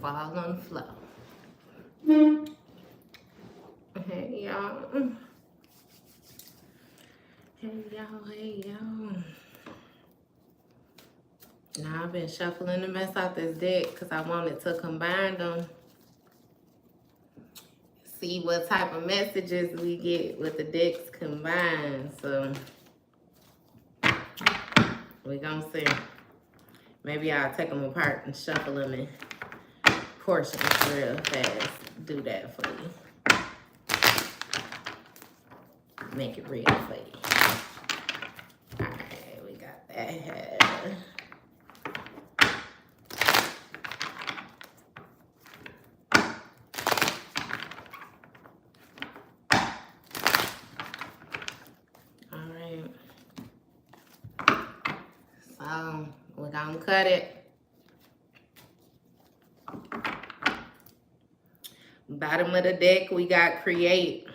fall on the floor. Hey, y'all. Hey, y'all. Hey, y'all. Now, I've been shuffling the mess out this deck because I wanted to combine them. See what type of messages we get with the decks combined. So, we're going to see. Maybe I'll take them apart and shuffle them in portions real fast. Do that for you. Make it real for you. Alright, we got that. Alright. So, we're gonna cut it. Bottom of the deck, we got create.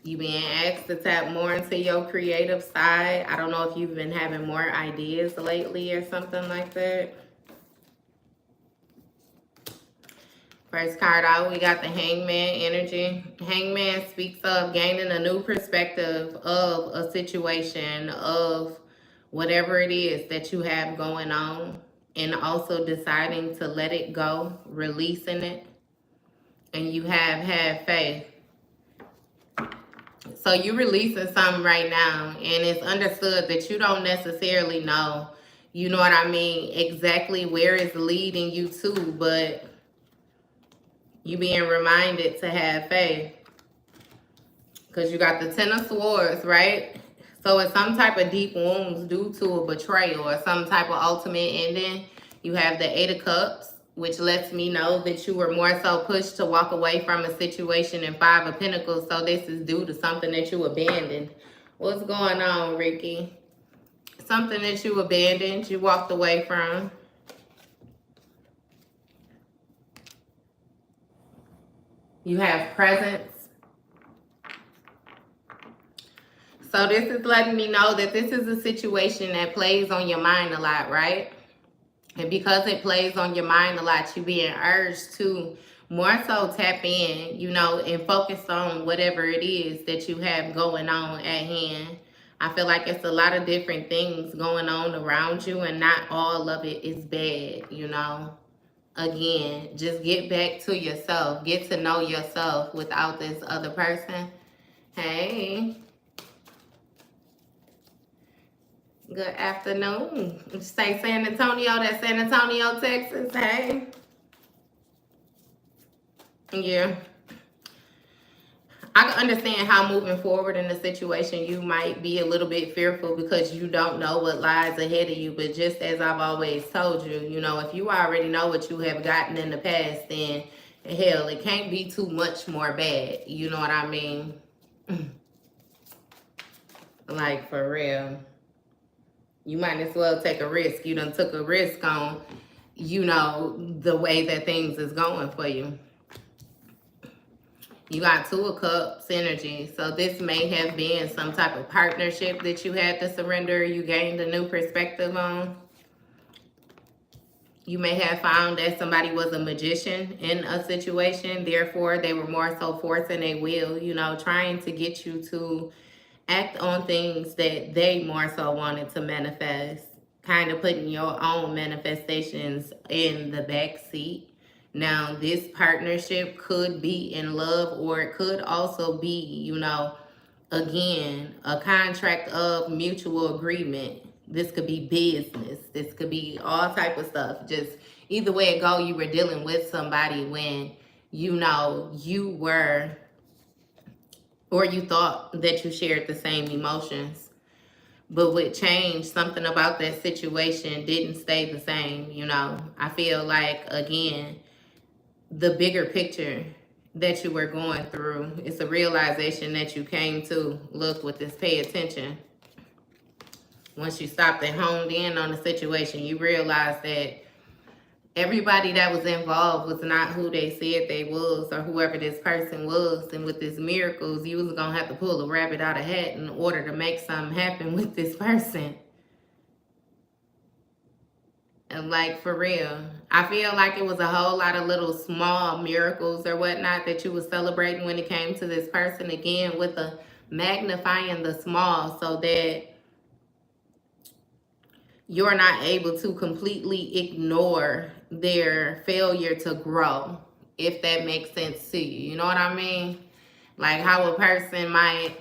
You being asked to tap more into your creative side. I don't know if you've been having more ideas lately or something like that. First card out, we got the Hangman energy. Hangman speaks of gaining a new perspective of a situation, of whatever it is that you have going on, and also deciding to let it go, releasing it. And you have had faith. So you releasing something right now, and it's understood that you don't necessarily know, you know what I mean, exactly where it's leading you to, but you being reminded to have faith. Because you got the Ten of Swords, right? So it's some type of deep wounds due to a betrayal or some type of ultimate ending. You have the Eight of Cups, which lets me know that you were more so pushed to walk away from a situation, in Five of Pentacles. So this is due to something that you abandoned. What's going on, Ricky? Something that you abandoned, you walked away from. You have presence. So this is letting me know that this is a situation that plays on your mind a lot, right? And because it plays on your mind a lot, you being urged to more so tap in, you know, and focus on whatever it is that you have going on at hand. I feel like it's a lot of different things going on around you, and not all of it is bad, you know. Again, just get back to yourself. Get to know yourself without this other person. Hey. Good afternoon. Say San Antonio, that's San Antonio, Texas. Hey. Yeah. I can understand how moving forward in the situation you might be a little bit fearful because you don't know what lies ahead of you. But just as I've always told you, you know, if you already know what you have gotten in the past, then hell, it can't be too much more bad. You know what I mean? Like, for real. You might as well take a risk. You done took a risk on, you know, the way that things is going for you. You got Two of Cups energy. So this may have been some type of partnership that you had to surrender. You gained a new perspective on. You may have found that somebody was a magician in a situation. Therefore, they were more so forcing a will, you know, trying to get you to act on things that they more so wanted to manifest. Kind of putting your own manifestations in the back seat. Now, this partnership could be in love, or it could also be, you know, again, a contract of mutual agreement. This could be business. This could be all type of stuff. Just either way it go, you were dealing with somebody when, you know, you were, or you thought that you shared the same emotions. But with change, something about that situation didn't stay the same, you know. I feel like, again, the bigger picture that you were going through, it's a realization that you came to. Look, with this, pay attention. Once you stopped and honed in on the situation, you realized that everybody that was involved was not who they said they was, or whoever this person was. And with this miracles, you was gonna have to pull a rabbit out of a hat in order to make something happen with this person. And like, for real, I feel like it was a whole lot of little small miracles or whatnot that you was celebrating when it came to this person, again with the magnifying the small so that you're not able to completely ignore their failure to grow, if that makes sense to you. You know what I mean? Like how a person might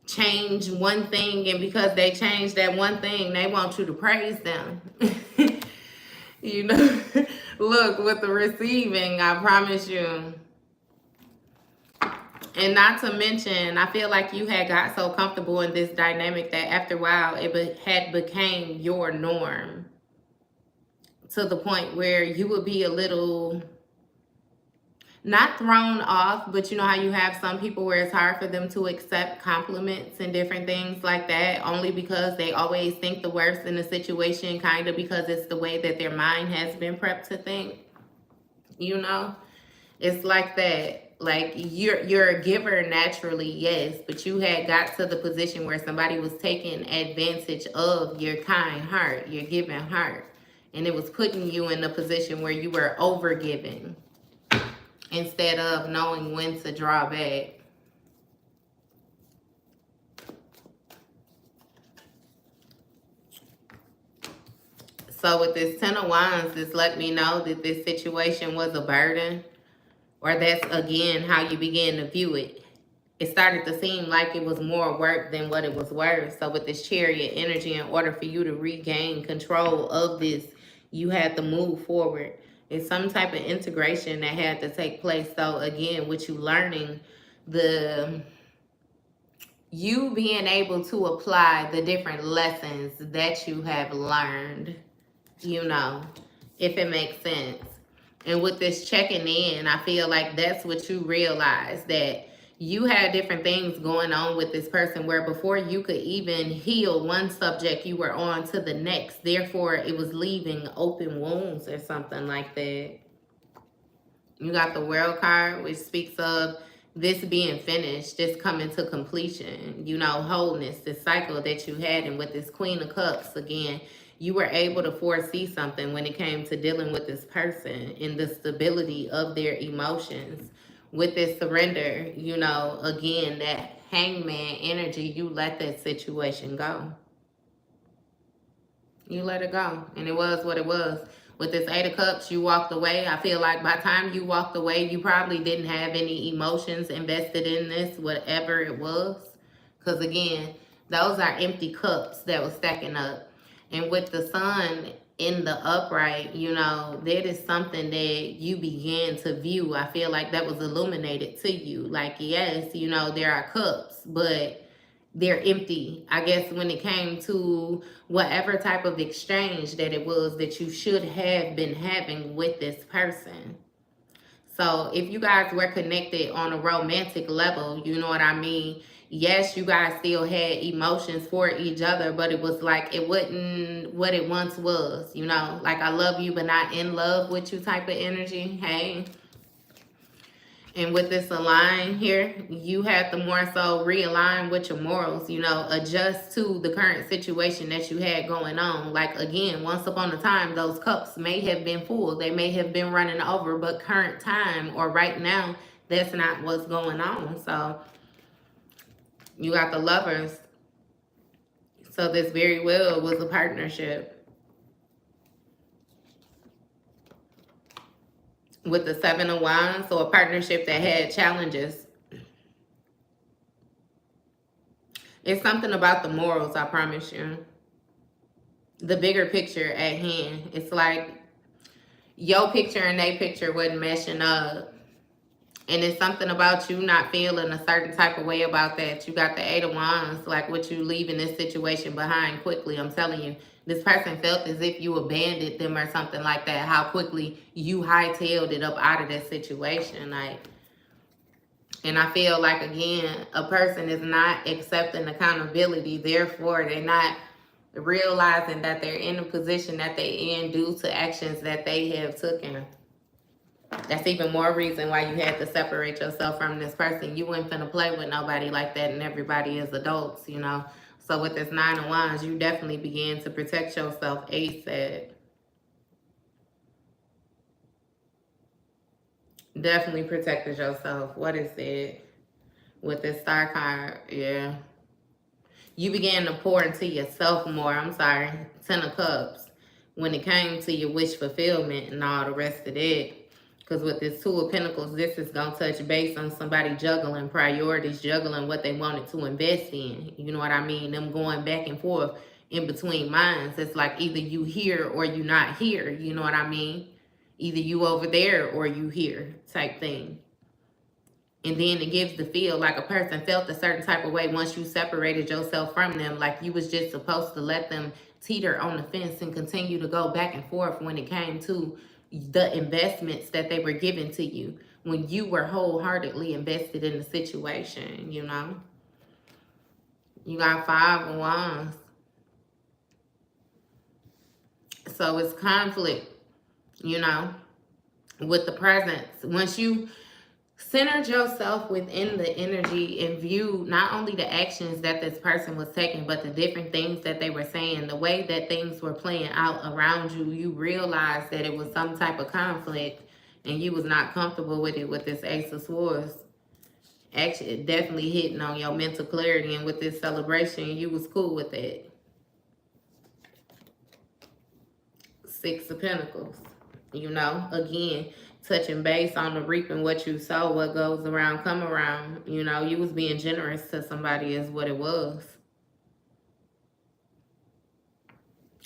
change one thing, and because they changed that one thing, they want you to praise them. You know, look, with the receiving, I promise you. And not to mention, I feel like you had got so comfortable in this dynamic that after a while, had became your norm, to the point where you would be a little, not thrown off, but you know how you have some people where it's hard for them to accept compliments and different things like that, only because they always think the worst in the situation, kind of because it's the way that their mind has been prepped to think. You know, it's like that. Like you're a giver naturally, yes, but you had got to the position where somebody was taking advantage of your kind heart, your giving heart, and it was putting you in a position where you were over giving instead of knowing when to draw back. So with this Ten of Wands, this let me know that this situation was a burden, or that's again how you begin to view it. It started to seem like it was more work than what it was worth. So with this Chariot energy, in order for you to regain control of this, you had to move forward. It's some type of integration that had to take place. So again, with you learning, you being able to apply the different lessons that you have learned, you know, if it makes sense. And with this checking in, I feel like that's what you realize, that you had different things going on with this person where before you could even heal one subject, you were on to the next. Therefore, it was leaving open wounds or something like that. You got the World card, which speaks of this being finished, this coming to completion, you know, wholeness, this cycle that you had. And with this Queen of Cups, again, you were able to foresee something when it came to dealing with this person and the stability of their emotions. With this surrender, you know, again, that Hangman energy, you let that situation go. You let it go. And it was what it was. With this Eight of Cups, you walked away. I feel like by the time you walked away, you probably didn't have any emotions invested in this, whatever it was. Because again, those are empty cups that was stacking up. And with the Sun in the upright, you know, that is something that you began to view. I feel like that was illuminated to you. Like, yes, you know, there are cups, but they're empty. I guess when it came to whatever type of exchange that it was that you should have been having with this person. So if you guys were connected on a romantic level, you know what I mean? Yes, you guys still had emotions for each other, but it was like it wasn't what it once was, you know? Like I love you, but not in love with you type of energy. Hey. And with this align here, you have to more so realign with your morals, you know, adjust to the current situation that you had going on. Like, again, once upon a time, those cups may have been full. They may have been running over, but current time or right now, that's not what's going on. So you got the Lovers. So this very well was a partnership. With the Seven of Wands, so a partnership that had challenges. It's something about the morals, I promise you. The bigger picture at hand. It's like your picture and their picture wasn't meshing up. And it's something about you not feeling a certain type of way about that. You got the Eight of Wands, like what you leaving this situation behind quickly. I'm telling you, this person felt as if you abandoned them or something like that. How quickly you hightailed it up out of that situation. Like, and I feel like, again, a person is not accepting accountability. Therefore, they're not realizing that they're in a position that they in due to actions that they have taken. That's even more reason why you had to separate yourself from this person. You weren't finna play with nobody like that, and everybody is adults, you know. So with this Nine of Wands, you definitely began to protect yourself ASAP. Definitely protected yourself. What is it? With this Star card, yeah. You began to pour into yourself more. I'm sorry. Ten of Cups. When it came to your wish fulfillment and all the rest of it. Because with this Two of Pentacles, this is going to touch base on somebody juggling priorities, juggling what they wanted to invest in. You know what I mean? Them going back and forth in between minds. It's like either you here or you not here. You know what I mean? Either you over there or you here type thing. And then it gives the feel like a person felt a certain type of way once you separated yourself from them. Like you was just supposed to let them teeter on the fence and continue to go back and forth when it came to the investments that they were giving to you. When you were wholeheartedly invested in the situation, you know. You got Five of Wands. So it's conflict, you know, with the presence. Once you centered yourself within the energy and view not only the actions that this person was taking, but the different things that they were saying, the way that things were playing out around you, you realized that it was some type of conflict and you was not comfortable with it with this Ace of Swords. Actually, definitely hitting on your mental clarity, and with this celebration, you was cool with it. Six of Pentacles. You know, again, touching base on the reaping what you sow, what goes around come around. You know, you was being generous to somebody is what it was.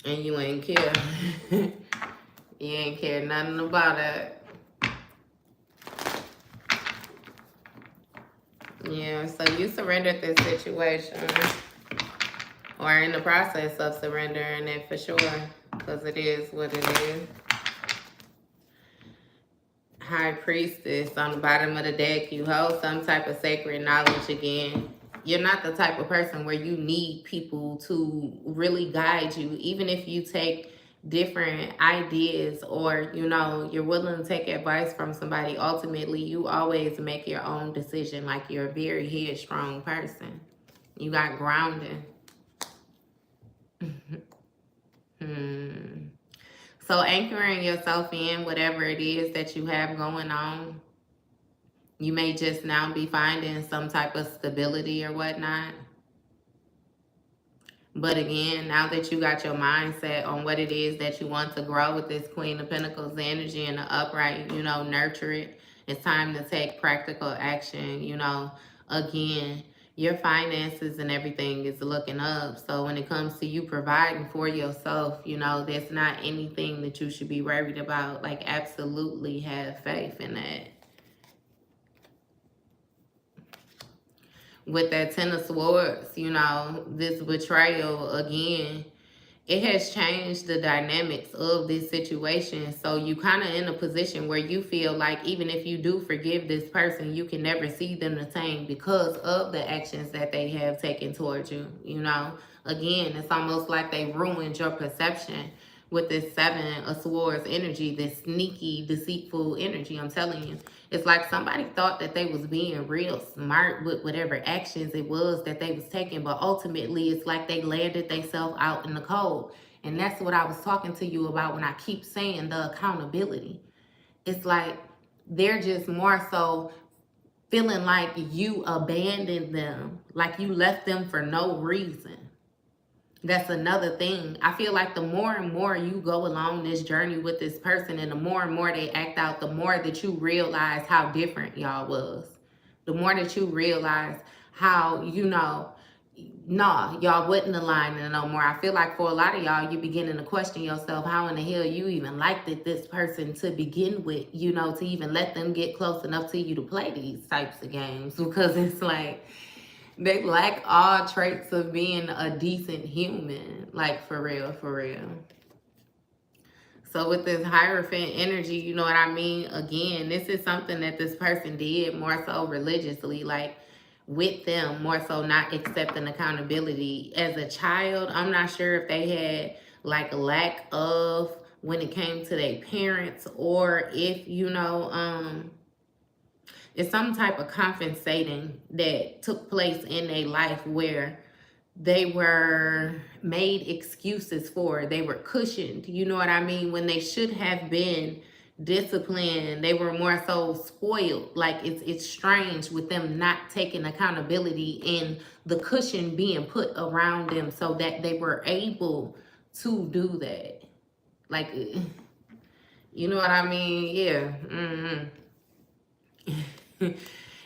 And you ain't care. You ain't care nothing about it. Yeah, so you surrendered this situation. Or in the process of surrendering it for sure. Because it is what it is. High Priestess on the bottom of the deck. You hold some type of sacred knowledge again. You're not the type of person where you need people to really guide you. Even if you take different ideas or, you know, you're willing to take advice from somebody, ultimately you always make your own decision. Like you're a very headstrong person. You got grounding. So anchoring yourself in whatever it is that you have going on. You may just now be finding some type of stability or whatnot. But again, now that you got your mindset on what it is that you want to grow with this Queen of Pentacles energy and the upright, you know, nurture it. It's time to take practical action, you know. Again, your finances and everything is looking up. So when it comes to you providing for yourself, you know, there's not anything that you should be worried about. Like, absolutely have faith in that. With that Ten of Swords, you know, this betrayal, again, it has changed the dynamics of this situation. So you kind of in a position where you feel like even if you do forgive this person, you can never see them the same because of the actions that they have taken towards you, you know. Again, it's almost like they ruined your perception with this Seven of Swords energy, this sneaky, deceitful energy. I'm telling you, it's like somebody thought that they was being real smart with whatever actions it was that they was taking, but ultimately it's like they landed themselves out in the cold. And that's what I was talking to you about when I keep saying the accountability. It's like they're just more so feeling like you abandoned them, like you left them for no reason. That's another thing. I feel like the more and more you go along this journey with this person and the more and more they act out, the more that you realize how different y'all was. The more that you realize how, you know, nah, y'all wasn't aligning no more. I feel like for a lot of y'all, you beginning to question yourself, how in the hell you even liked it, this person to begin with, you know, to even let them get close enough to you to play these types of games. Because it's like, they lack all traits of being a decent human. Like, for real, for real. So with this Hierophant energy, you know what I mean? Again, this is something that this person did more so religiously, like with them, more so not accepting accountability. As a child, I'm not sure if they had like lack of when it came to their parents, or if, you know, it's some type of compensating that took place in their life where they were made excuses for. They were cushioned, you know what I mean? When they should have been disciplined, they were more so spoiled. Like it's strange with them not taking accountability and the cushion being put around them so that they were able to do that. Like, you know what I mean? Yeah.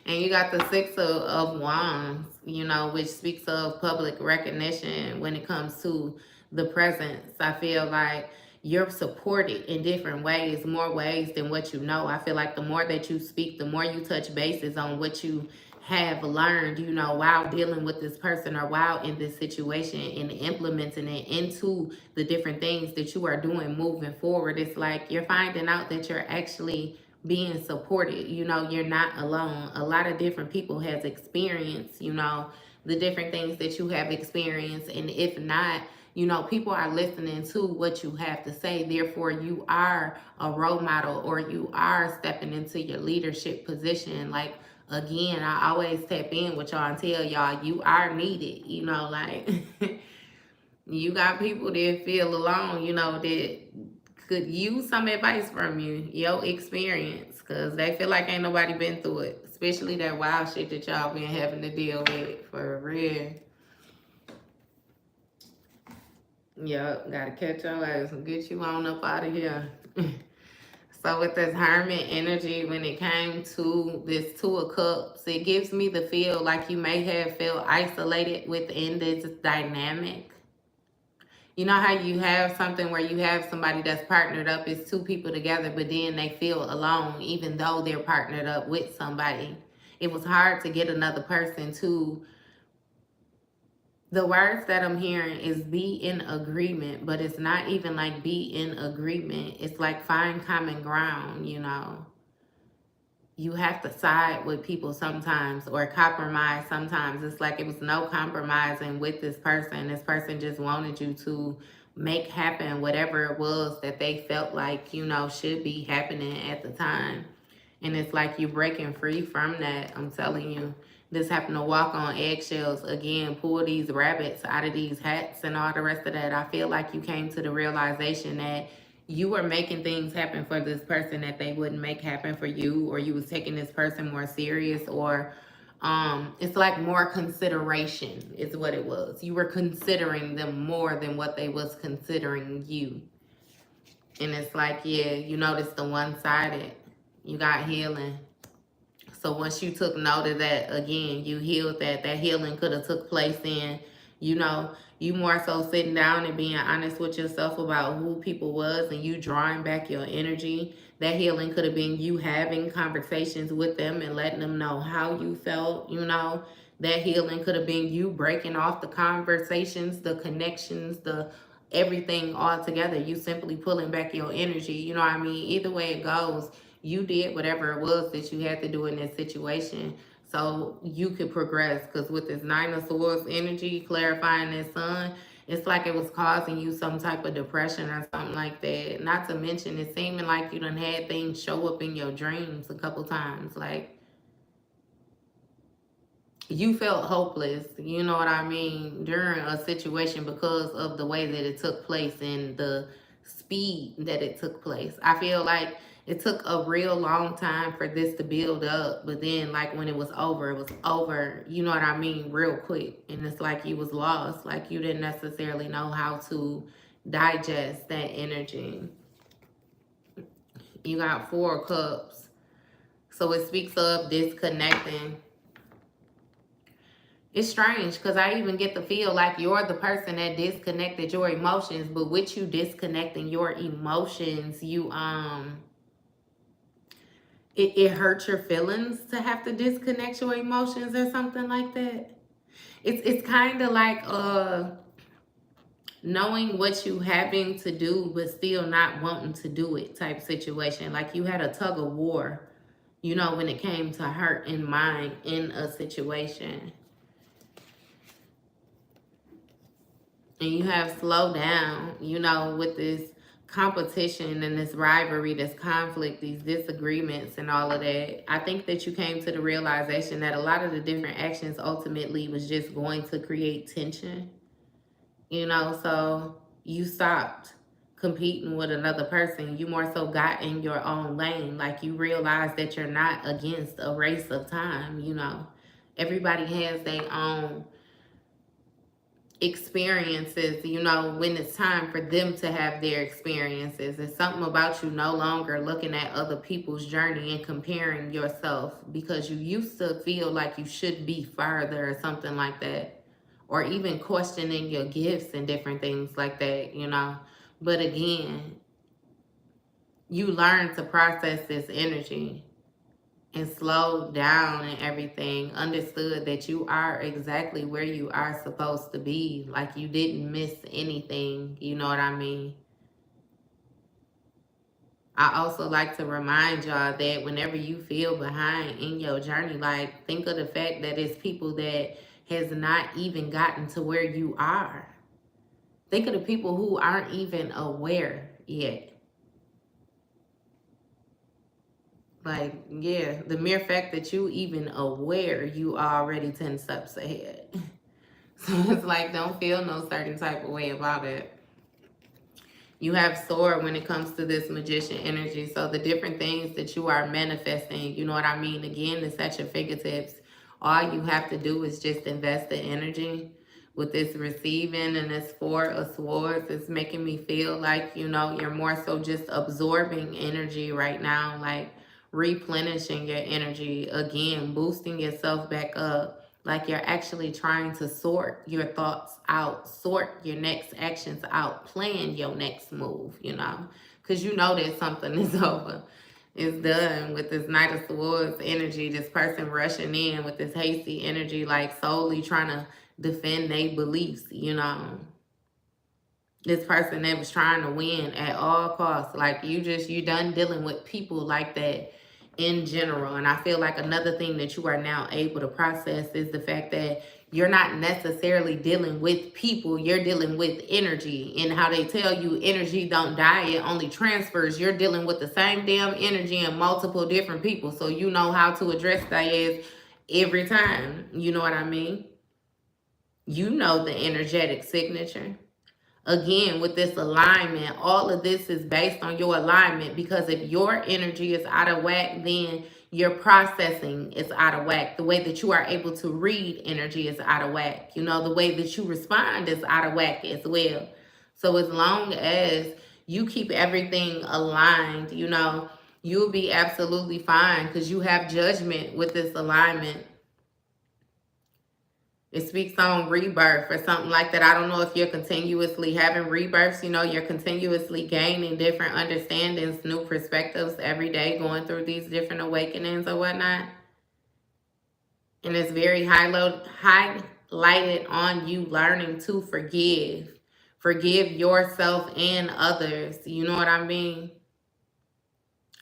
And you got the Six of Wands, you know, which speaks of public recognition when it comes to the presence. I feel like you're supported in different ways, more ways than what you know. I feel like the more that you speak, the more you touch bases on what you have learned, you know, while dealing with this person or while in this situation and implementing it into the different things that you are doing moving forward. It's like you're finding out that you're actually being supported. You know, you're not alone. A lot of different people has experienced, you know, the different things that you have experienced. And if not, you know, people are listening to what you have to say. Therefore, you are a role model or you are stepping into your leadership position. Like, again, I always tap in with y'all and tell y'all you are needed, you know, like you got people that feel alone, you know, that could use some advice from you, your experience, because they feel like ain't nobody been through it, especially that wild shit that y'all been having to deal with, for real. Yup, gotta catch your ass and get you on up out of here. So with this Hermit energy, when it came to this Two of Cups, it gives me the feel like you may have felt isolated within this dynamic. You know how you have something where you have somebody that's partnered up, it's two people together, but then they feel alone even though they're partnered up with somebody. It was hard to get another person to, the words that I'm hearing is be in agreement, but it's not even like be in agreement. It's like find common ground, you know. You have to side with people sometimes or compromise sometimes. It's like it was no compromising with this person. This person just wanted you to make happen whatever it was that they felt like, you know, should be happening at the time. And it's like you breaking free from that. I'm telling you. This happened to walk on eggshells again, pull these rabbits out of these hats and all the rest of that. I feel like you came to the realization that you were making things happen for this person that they wouldn't make happen for you, or you was taking this person more serious, or it's like more consideration is what it was. You were considering them more than what they was considering you. And it's like, yeah, you notice the one-sided. You got healing. So once you took note of that, again, you healed that. That healing could have took place in, you know, you more so sitting down and being honest with yourself about who people was and you drawing back your energy. That healing could have been you having conversations with them and letting them know how you felt, you know. That healing could have been you breaking off the conversations, the connections, the everything all together. You simply pulling back your energy, you know what I mean? Either way it goes, you did whatever it was that you had to do in this situation so you could progress. Because with this Nine of Swords energy, clarifying this sun, it's like it was causing you some type of depression or something like that. Not to mention, it's seeming like you done had things show up in your dreams a couple times. Like, you felt hopeless, you know what I mean, during a situation because of the way that it took place and the speed that it took place. I feel like it took a real long time for this to build up, but then like when it was over, you know what I mean, real quick. And it's like you was lost, like you didn't necessarily know how to digest that energy. You got Four of Cups. So it speaks of disconnecting. It's strange because I even get to feel like you're the person that disconnected your emotions, but with you disconnecting your emotions, you it hurts your feelings to have to disconnect your emotions or something like that. It's kind of like knowing what you having to do but still not wanting to do it type situation. Like you had a tug of war, you know, when it came to hurt and mind in a situation. And you have slowed down, you know, with this competition and this rivalry, this conflict, these disagreements and all of that, I think that you came to the realization that a lot of the different actions ultimately was just going to create tension, so you stopped competing with another person. You more so got in your own lane. Like, you realize that you're not against a race of time. Everybody has their own experiences, when it's time for them to have their experiences. It's something about you no longer looking at other people's journey and comparing yourself, because you used to feel like you should be further or something like that, or even questioning your gifts and different things like that. But again, you learn to process this energy and slowed down and everything, understood that you are exactly where you are supposed to be. Like, you didn't miss anything. You know what I mean? I also like to remind y'all that whenever you feel behind in your journey, like, think of the fact that it's people that has not even gotten to where you are. Think of the people who aren't even aware yet. Like, yeah, the mere fact that you even aware, you already 10 steps ahead. So it's like, don't feel no certain type of way about it. You have sword when it comes to this magician energy. So the different things that you are manifesting, you know what I mean? Again, it's at your fingertips. All you have to do is just invest the energy. With this receiving and this four of swords, it's making me feel like, you're more so just absorbing energy right now, like replenishing your energy, again, boosting yourself back up. Like, you're actually trying to sort your thoughts out, sort your next actions out, plan your next move, because you know that something is over. It's done with this Knight of Swords energy, this person rushing in with this hasty energy, like solely trying to defend their beliefs. This person that was trying to win at all costs. Like, you done dealing with people like that in general. And I feel like another thing that you are now able to process is the fact that you're not necessarily dealing with people, you're dealing with energy. And how they tell you energy don't die, it only transfers. You're dealing with the same damn energy in multiple different people. So you know how to address that is every time. You know what I mean? You know the energetic signature. Again, with this alignment, all of this is based on your alignment, because if your energy is out of whack, then your processing is out of whack. The way that you are able to read energy is out of whack. The way that you respond is out of whack as well. So as long as you keep everything aligned, you'll be absolutely fine, because you have judgment with this alignment. It speaks on rebirth or something like that. I don't know if you're continuously having rebirths. You're continuously gaining different understandings, new perspectives every day, going through these different awakenings or whatnot. And it's very highlighted on you learning to forgive. Forgive yourself and others. You know what I mean?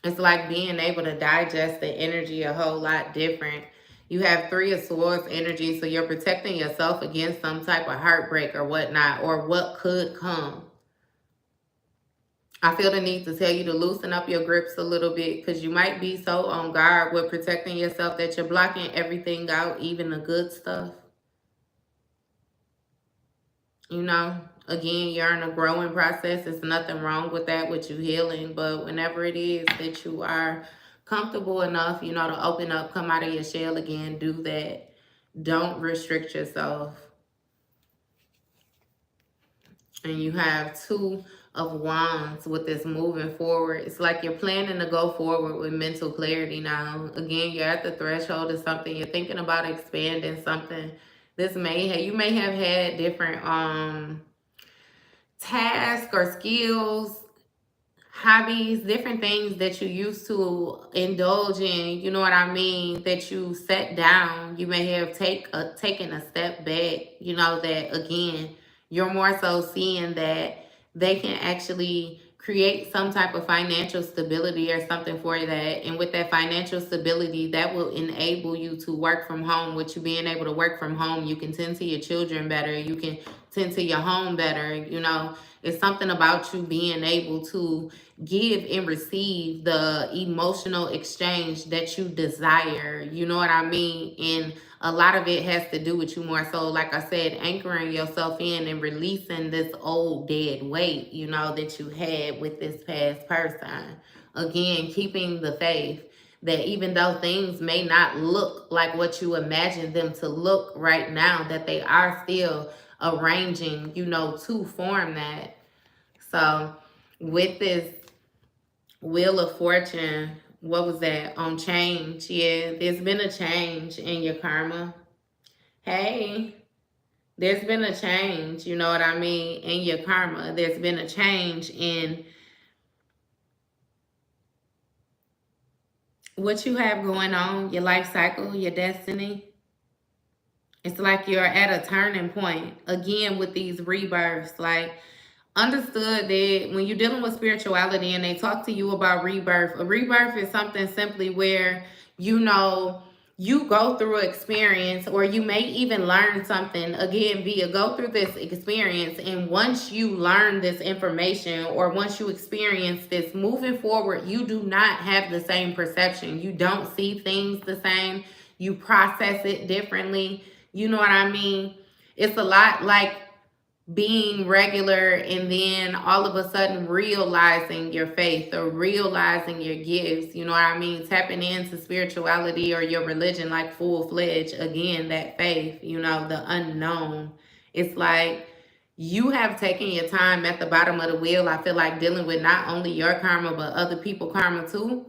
It's like being able to digest the energy a whole lot different. You have Three of Swords energy, so you're protecting yourself against some type of heartbreak or whatnot, or what could come. I feel the need to tell you to loosen up your grips a little bit, because you might be so on guard with protecting yourself that you're blocking everything out, even the good stuff. Again, you're in a growing process. There's nothing wrong with that, with you healing. But whenever it is that you are comfortable enough, to open up, come out of your shell again, do that. Don't restrict yourself. And you have Two of Wands with this moving forward. It's like you're planning to go forward with mental clarity now. Again, you're at the threshold of something. You're thinking about expanding something. You may have had different tasks or skills, hobbies, different things that you used to indulge in, you know what I mean, that you set down. You may have taken a step back, that again, you're more so seeing that they can actually create some type of financial stability or something for that. And with that financial stability, that will enable you to work from home. With you being able to work from home, you can tend to your children better. You can tend to your home better. You know, it's something about you being able to give and receive the emotional exchange that you desire. You know what I mean? And a lot of it has to do with you more so, like I said, anchoring yourself in and releasing this old dead weight, you know, that you had with this past person. Again, keeping the faith that even though things may not look like what you imagine them to look right now, that they are still arranging, you know, to form that. So with this Wheel of Fortune, what was that? On change. Yeah, there's been a change in your karma. Hey, there's been a change, you know what I mean, in your karma. There's been a change in what you have going on, your life cycle, your destiny. It's like you're at a turning point again with these rebirths. Like, understood that when you're dealing with spirituality and they talk to you about rebirth, a rebirth is something simply where, you know, you go through an experience, or you may even learn something again via go through this experience. And once you learn this information, or once you experience this, moving forward, you do not have the same perception. You don't see things the same. You process it differently. You know what I mean? It's a lot like being regular and then all of a sudden realizing your faith or realizing your gifts. You know what I mean? Tapping into spirituality or your religion like full-fledged. Again, that faith, you know, the unknown. It's like you have taken your time at the bottom of the wheel. I feel like dealing with not only your karma but other people's karma too.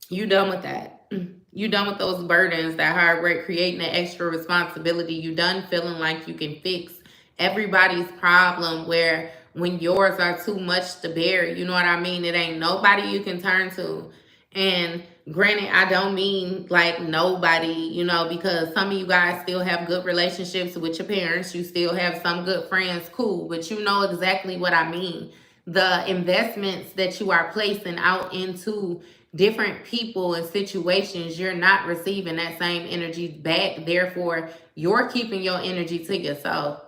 You done with that. You done with those burdens, that hard work, creating an extra responsibility. You done feeling like you can fix everybody's problem, where when yours are too much to bear, you know what I mean? It ain't nobody you can turn to. And granted, I don't mean like nobody, you know, because some of you guys still have good relationships with your parents. You still have some good friends, cool. But you know exactly what I mean. The investments that you are placing out into different people and situations, you're not receiving that same energy back. Therefore, you're keeping your energy to yourself,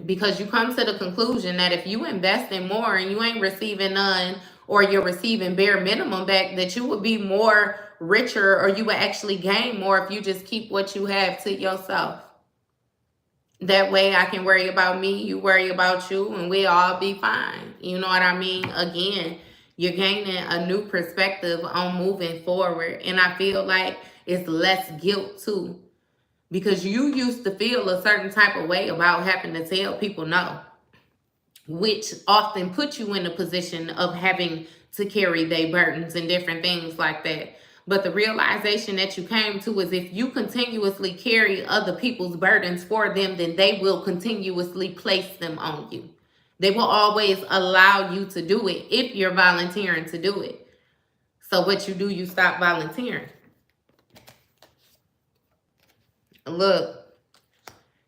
because you come to the conclusion that if you invest in more and you ain't receiving none, or you're receiving bare minimum back, that you would be more richer, or you would actually gain more if you just keep what you have to yourself. That way I can worry about me, you worry about you, and we all be fine. You know what I mean? Again, you're gaining a new perspective on moving forward. And I feel like it's less guilt too. Because you used to feel a certain type of way about having to tell people no, which often put you in a position of having to carry their burdens and different things like that. But the realization that you came to is, if you continuously carry other people's burdens for them, then they will continuously place them on you. They will always allow you to do it if you're volunteering to do it. So what you do, you stop volunteering. Look,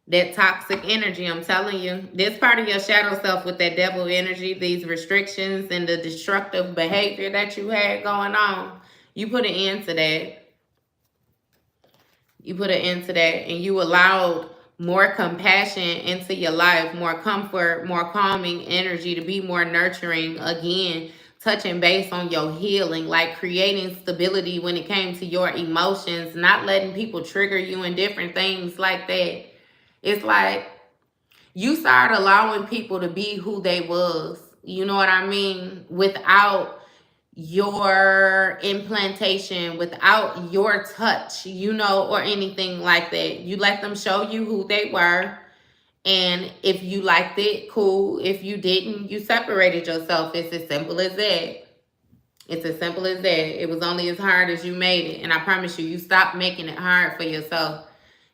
that toxic energy, I'm telling you, this part of your shadow self with that devil energy, these restrictions and the destructive behavior that you had going on, you put an end to that. You put an end to that, and you allowed more compassion into your life, more comfort, more calming energy to be more nurturing. Again, touching base on your healing, like creating stability when it came to your emotions, not letting people trigger you and different things like that. It's like you started allowing people to be who they was, you know what I mean, without your implantation, without your touch, you know, or anything like that. You let them show you who they were. And if you liked it, cool. If you didn't, you separated yourself. It's as simple as that. It's as simple as that. It was only as hard as you made it. And I promise you, you stopped making it hard for yourself.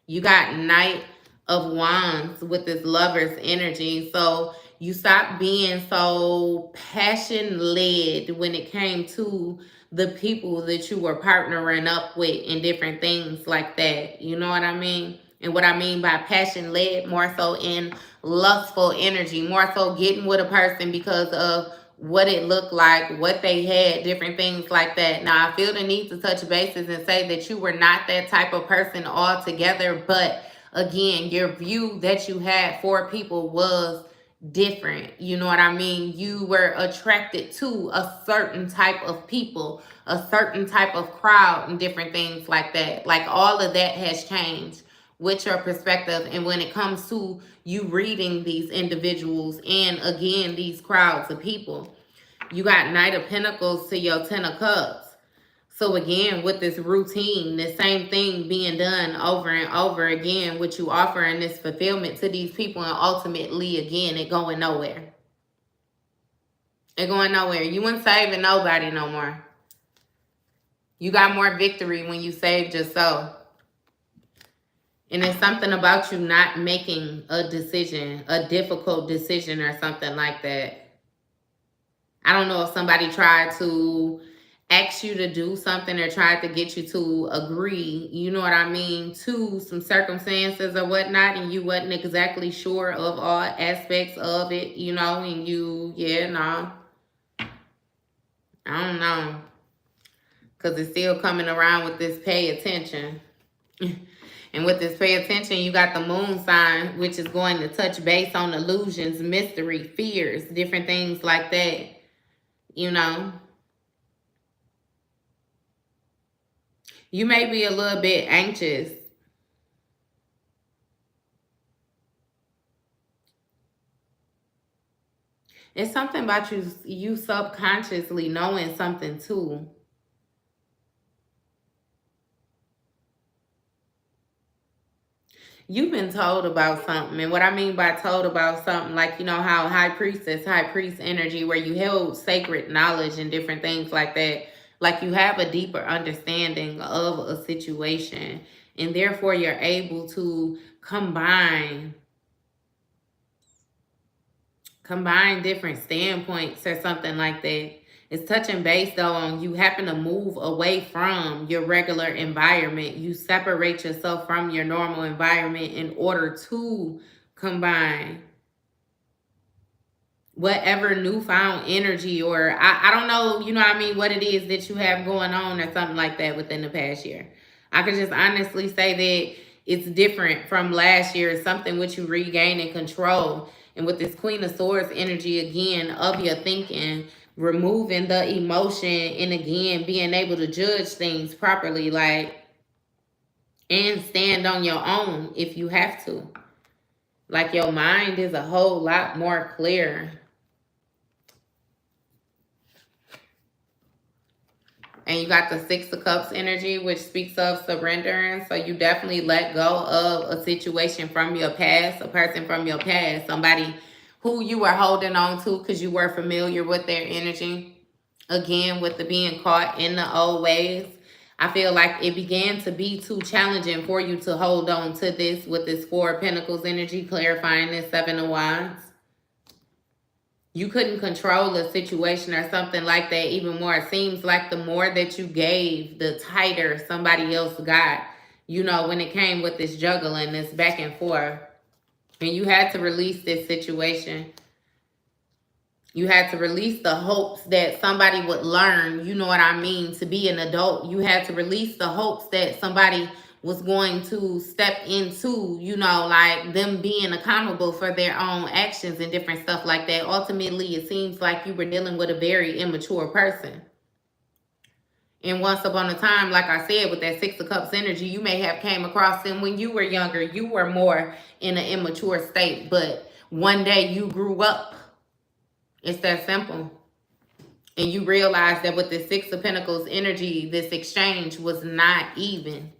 You got Knight of Wands with this lover's energy. So you stopped being so passion-led when it came to the people that you were partnering up with and different things like that. You know what I mean? And what I mean by passion-led, more so in lustful energy, more so getting with a person because of what it looked like, what they had, different things like that. Now, I feel the need to touch bases and say that you were not that type of person altogether, but again, your view that you had for people was different. You know what I mean? You were attracted to a certain type of people, a certain type of crowd, and different things like that. Like all of that has changed with your perspective. And when it comes to you reading these individuals and again, these crowds of people, you got Knight of Pentacles to your Ten of Cups. So again, with this routine, the same thing being done over and over again, what you offering this fulfillment to these people, and ultimately, again, it going nowhere. It going nowhere. You ain't saving nobody no more. You got more victory when you saved yourself. And it's something about you not making a decision, a difficult decision or something like that. I don't know if somebody tried to ask you to do something or tried to get you to agree, you know what I mean, to some circumstances or whatnot, and you wasn't exactly sure of all aspects of it, you know, and you, yeah, no. I don't know. Because it's still coming around with this pay attention. And with this pay attention, you got the moon sign, which is going to touch base on illusions, mystery, fears, different things like that, you know. You may be a little bit anxious. It's something about you subconsciously knowing something too. You've been told about something. And what I mean by told about something, like, you know how high priest energy, where you held sacred knowledge and different things like that. Like you have a deeper understanding of a situation. And therefore you're able to combine different standpoints or something like that. It's touching base though on you happen to move away from your regular environment. You separate yourself from your normal environment in order to combine whatever newfound energy, or I don't know, you know what I mean, what it is that you have going on or something like that within the past year. I could just honestly say that it's different from last year. It's something which you regaining control. And with this Queen of Swords energy again of your thinking, removing the emotion, and again being able to judge things properly, like, and stand on your own if you have to. Like your mind is a whole lot more clear. And you got the Six of Cups energy, which speaks of surrendering. So you definitely let go of a situation from your past, a person from your past, somebody who you were holding on to because you were familiar with their energy. Again, with the being caught in the old ways, I feel like it began to be too challenging for you to hold on to this with this Four of Pentacles energy, clarifying this Seven of Wands. You couldn't control a situation or something like that even more. It seems like the more that you gave, the tighter somebody else got, you know, when it came with this juggling, this back and forth. And you had to release this situation. You had to release the hopes that somebody would learn, you know what I mean, to be an adult. You had to release the hopes that somebody was going to step into, you know, like them being accountable for their own actions and different stuff like that. Ultimately, it seems like you were dealing with a very immature person. And once upon a time, like I said, with that Six of Cups energy, you may have came across them when you were younger. You were more in an immature state, but one day you grew up. It's that simple. And you realize that with the Six of Pentacles energy, this exchange was not even.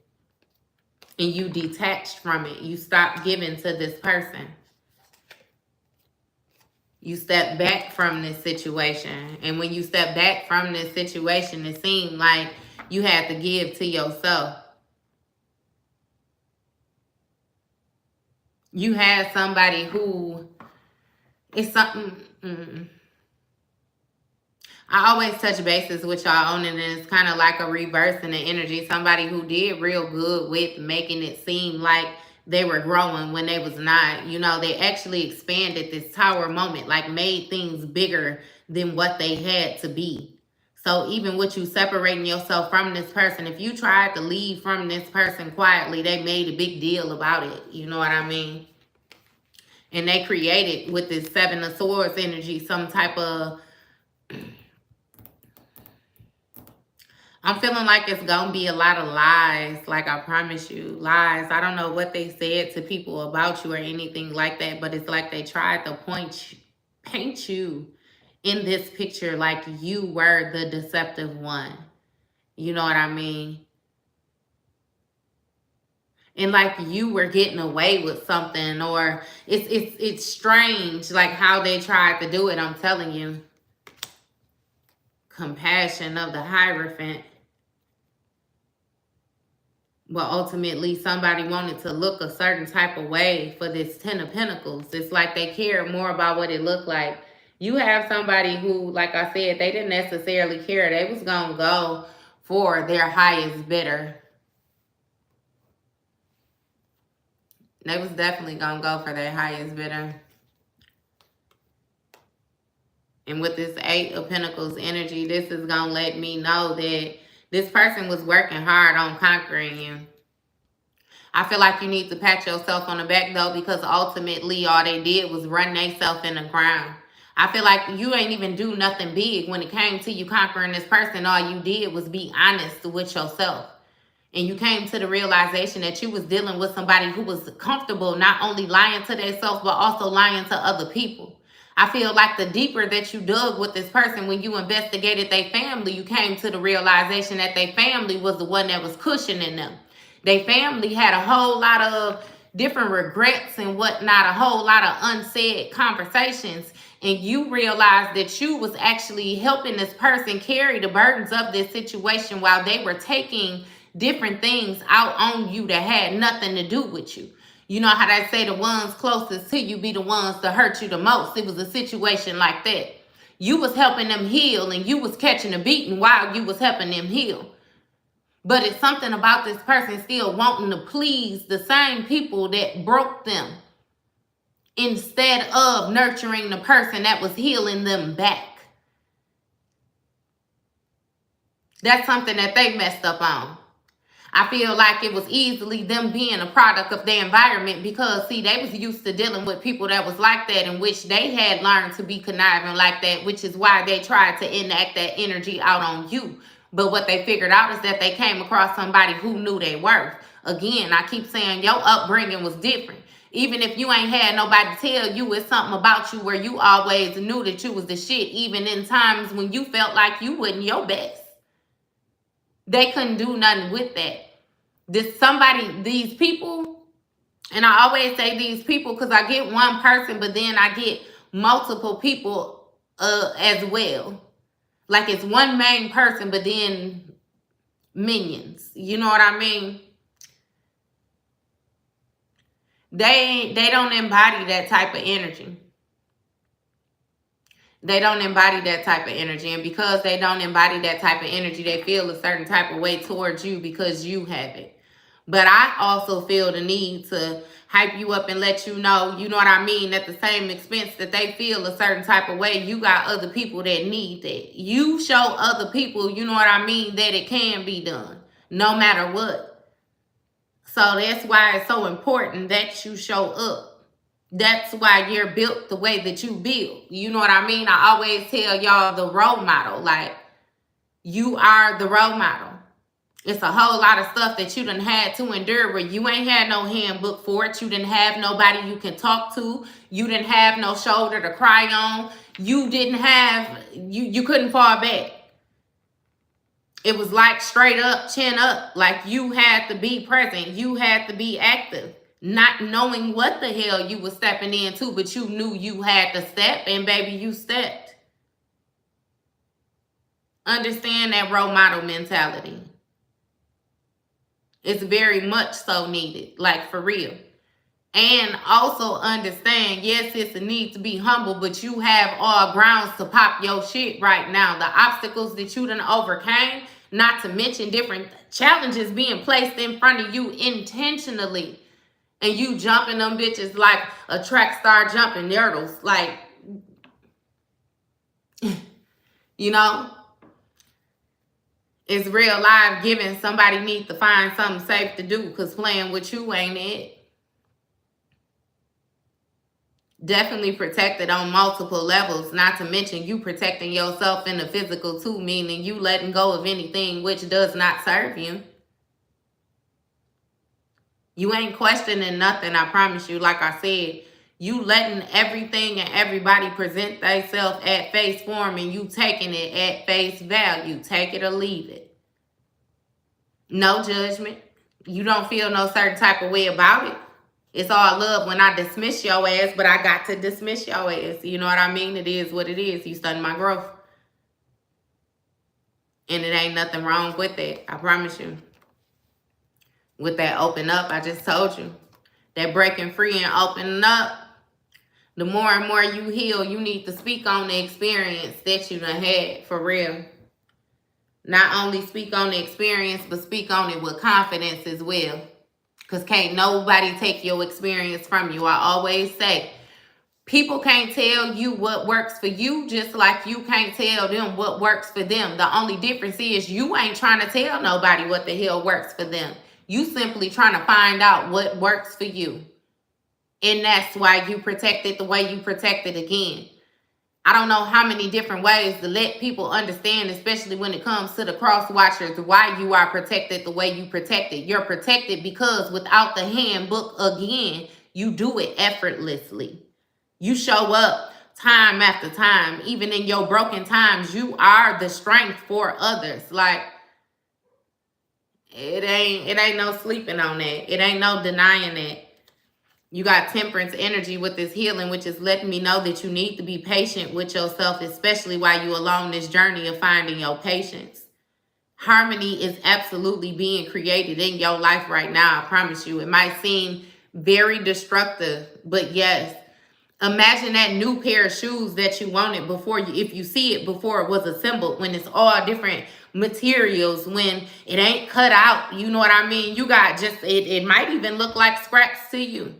And you detached from it. You stopped giving to this person. You stepped back from this situation. And when you step back from this situation, it seemed like you had to give to yourself. You had somebody who is something... I always touch bases with y'all on it, and it's kind of like a reverse in the energy. Somebody who did real good with making it seem like they were growing when they was not. You know, they actually expanded this tower moment, like made things bigger than what they had to be. So even with you separating yourself from this person, if you tried to leave from this person quietly, they made a big deal about it. You know what I mean? And they created with this Seven of Swords energy some type of, I'm feeling like it's going to be a lot of lies. Like, I promise you, lies. I don't know what they said to people about you or anything like that, but it's like they tried to paint you in this picture like you were the deceptive one. You know what I mean? And like you were getting away with something, or it's strange like how they tried to do it. I'm telling you. Compassion of the Hierophant. Well, ultimately, somebody wanted to look a certain type of way for this Ten of Pentacles. It's like they cared more about what it looked like. You have somebody who, like I said, they didn't necessarily care. They was going to go for their highest bidder. They was definitely going to go for their highest bidder. And with this Eight of Pentacles energy, this is going to let me know that this person was working hard on conquering you. I feel like you need to pat yourself on the back, though, because ultimately all they did was run themselves in the ground. I feel like you ain't even do nothing big when it came to you conquering this person. All you did was be honest with yourself. And you came to the realization that you was dealing with somebody who was comfortable not only lying to themselves, but also lying to other people. I feel like the deeper that you dug with this person, when you investigated their family, you came to the realization that their family was the one that was cushioning them. Their family had a whole lot of different regrets and whatnot, a whole lot of unsaid conversations. And you realized that you was actually helping this person carry the burdens of this situation while they were taking different things out on you that had nothing to do with you. You know how they say the ones closest to you be the ones that hurt you the most. It was a situation like that. You was helping them heal and you was catching a beating while you was helping them heal. But it's something about this person still wanting to please the same people that broke them instead of nurturing the person that was healing them back. That's something that they messed up on. I feel like it was easily them being a product of their environment because, see, they was used to dealing with people that was like that, in which they had learned to be conniving like that, which is why they tried to enact that energy out on you. But what they figured out is that they came across somebody who knew their worth. Again, I keep saying your upbringing was different. Even if you ain't had nobody tell you, it's something about you where you always knew that you was the shit, even in times when you felt like you wasn't your best. They couldn't do nothing with that. These people, and I always say these people because I get one person, but then I get multiple people as well. Like it's one main person, but then minions. You know what I mean? They don't embody that type of energy. They don't embody that type of energy. And because they don't embody that type of energy, they feel a certain type of way towards you because you have it. But I also feel the need to hype you up and let you know what I mean, at the same expense that they feel a certain type of way, you got other people that need that. You show other people, you know what I mean, that it can be done, no matter what. So that's why it's so important that you show up. That's why you're built the way that you build. You know what I mean? I always tell y'all the role model. Like, you are the role model. It's a whole lot of stuff that you done had to endure where you ain't had no handbook for it. You didn't have nobody you can talk to. You didn't have no shoulder to cry on. You didn't have, you couldn't fall back. It was like straight up, chin up. Like you had to be present. You had to be active. Not knowing what the hell you was stepping into, but you knew you had to step, and baby, you stepped. Understand that role model mentality. It's very much so needed, like for real. And also understand, yes, it's a need to be humble, but you have all grounds to pop your shit right now. The obstacles that you done overcame, not to mention different challenges being placed in front of you intentionally. And you jumping them bitches like a track star jumping hurdles. Like, you know? It's real life giving. Somebody needs to find something safe to do because playing with you ain't it. Definitely protected on multiple levels, not to mention you protecting yourself in the physical too, meaning you letting go of anything which does not serve you. You ain't questioning nothing, I promise you. Like I said, you letting everything and everybody present themselves at face form and you taking it at face value. Take it or leave it. No judgment. You don't feel no certain type of way about it. It's all love when I dismiss your ass, but I got to dismiss your ass. You know what I mean? It is what it is. You studying my growth. And it ain't nothing wrong with it. I promise you. With that open up, I just told you. That breaking free and opening up. The more and more you heal, you need to speak on the experience that you done had, for real. Not only speak on the experience, but speak on it with confidence as well. Because can't nobody take your experience from you. I always say, people can't tell you what works for you, just like you can't tell them what works for them. The only difference is you ain't trying to tell nobody what the hell works for them. You simply trying to find out what works for you. And that's why you protect it the way you protect it again. I don't know how many different ways to let people understand, especially when it comes to the cross watchers, why you are protected the way you protect it. You're protected because without the handbook, again, you do it effortlessly. You show up time after time. Even in your broken times, you are the strength for others. Like, it ain't no sleeping on that. It ain't no denying that. You got temperance energy with this healing, which is letting me know that you need to be patient with yourself, especially while you along this journey of finding your patience. Harmony is absolutely being created in your life right now. I promise you. It might seem very destructive, but yes. Imagine that new pair of shoes that you wanted before you, if you see it before it was assembled, when it's all different materials, when it ain't cut out, you know what I mean? You got just, it might even look like scraps to you.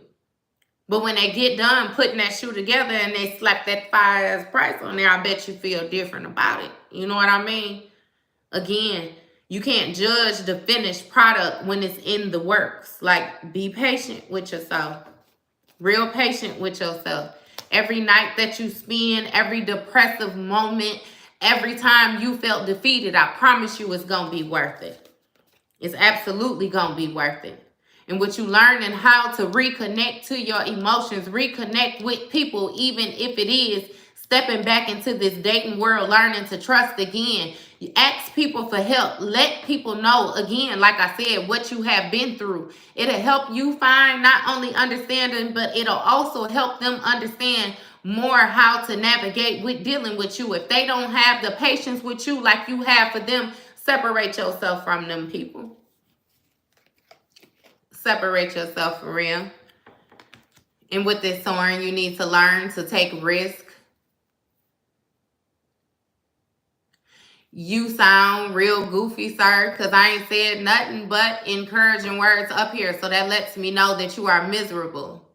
But when they get done putting that shoe together and they slap that fire price on there, I bet you feel different about it. You know what I mean? Again, you can't judge the finished product when it's in the works. Like, be patient with yourself. Real patient with yourself. Every night that you spend, every depressive moment, every time you felt defeated, I promise you it's going to be worth it. It's absolutely going to be worth it. And what you learn and how to reconnect to your emotions, reconnect with people, even if it is stepping back into this dating world, learning to trust again. You ask people for help. Let people know, again, like I said, what you have been through. It'll help you find not only understanding, but it'll also help them understand more how to navigate with dealing with you. If they don't have the patience with you like you have for them, separate yourself from them people. Separate yourself for real. And with this soaring, you need to learn to take risk. You sound real goofy, sir, because I ain't said nothing but encouraging words up here. So that lets me know that you are miserable.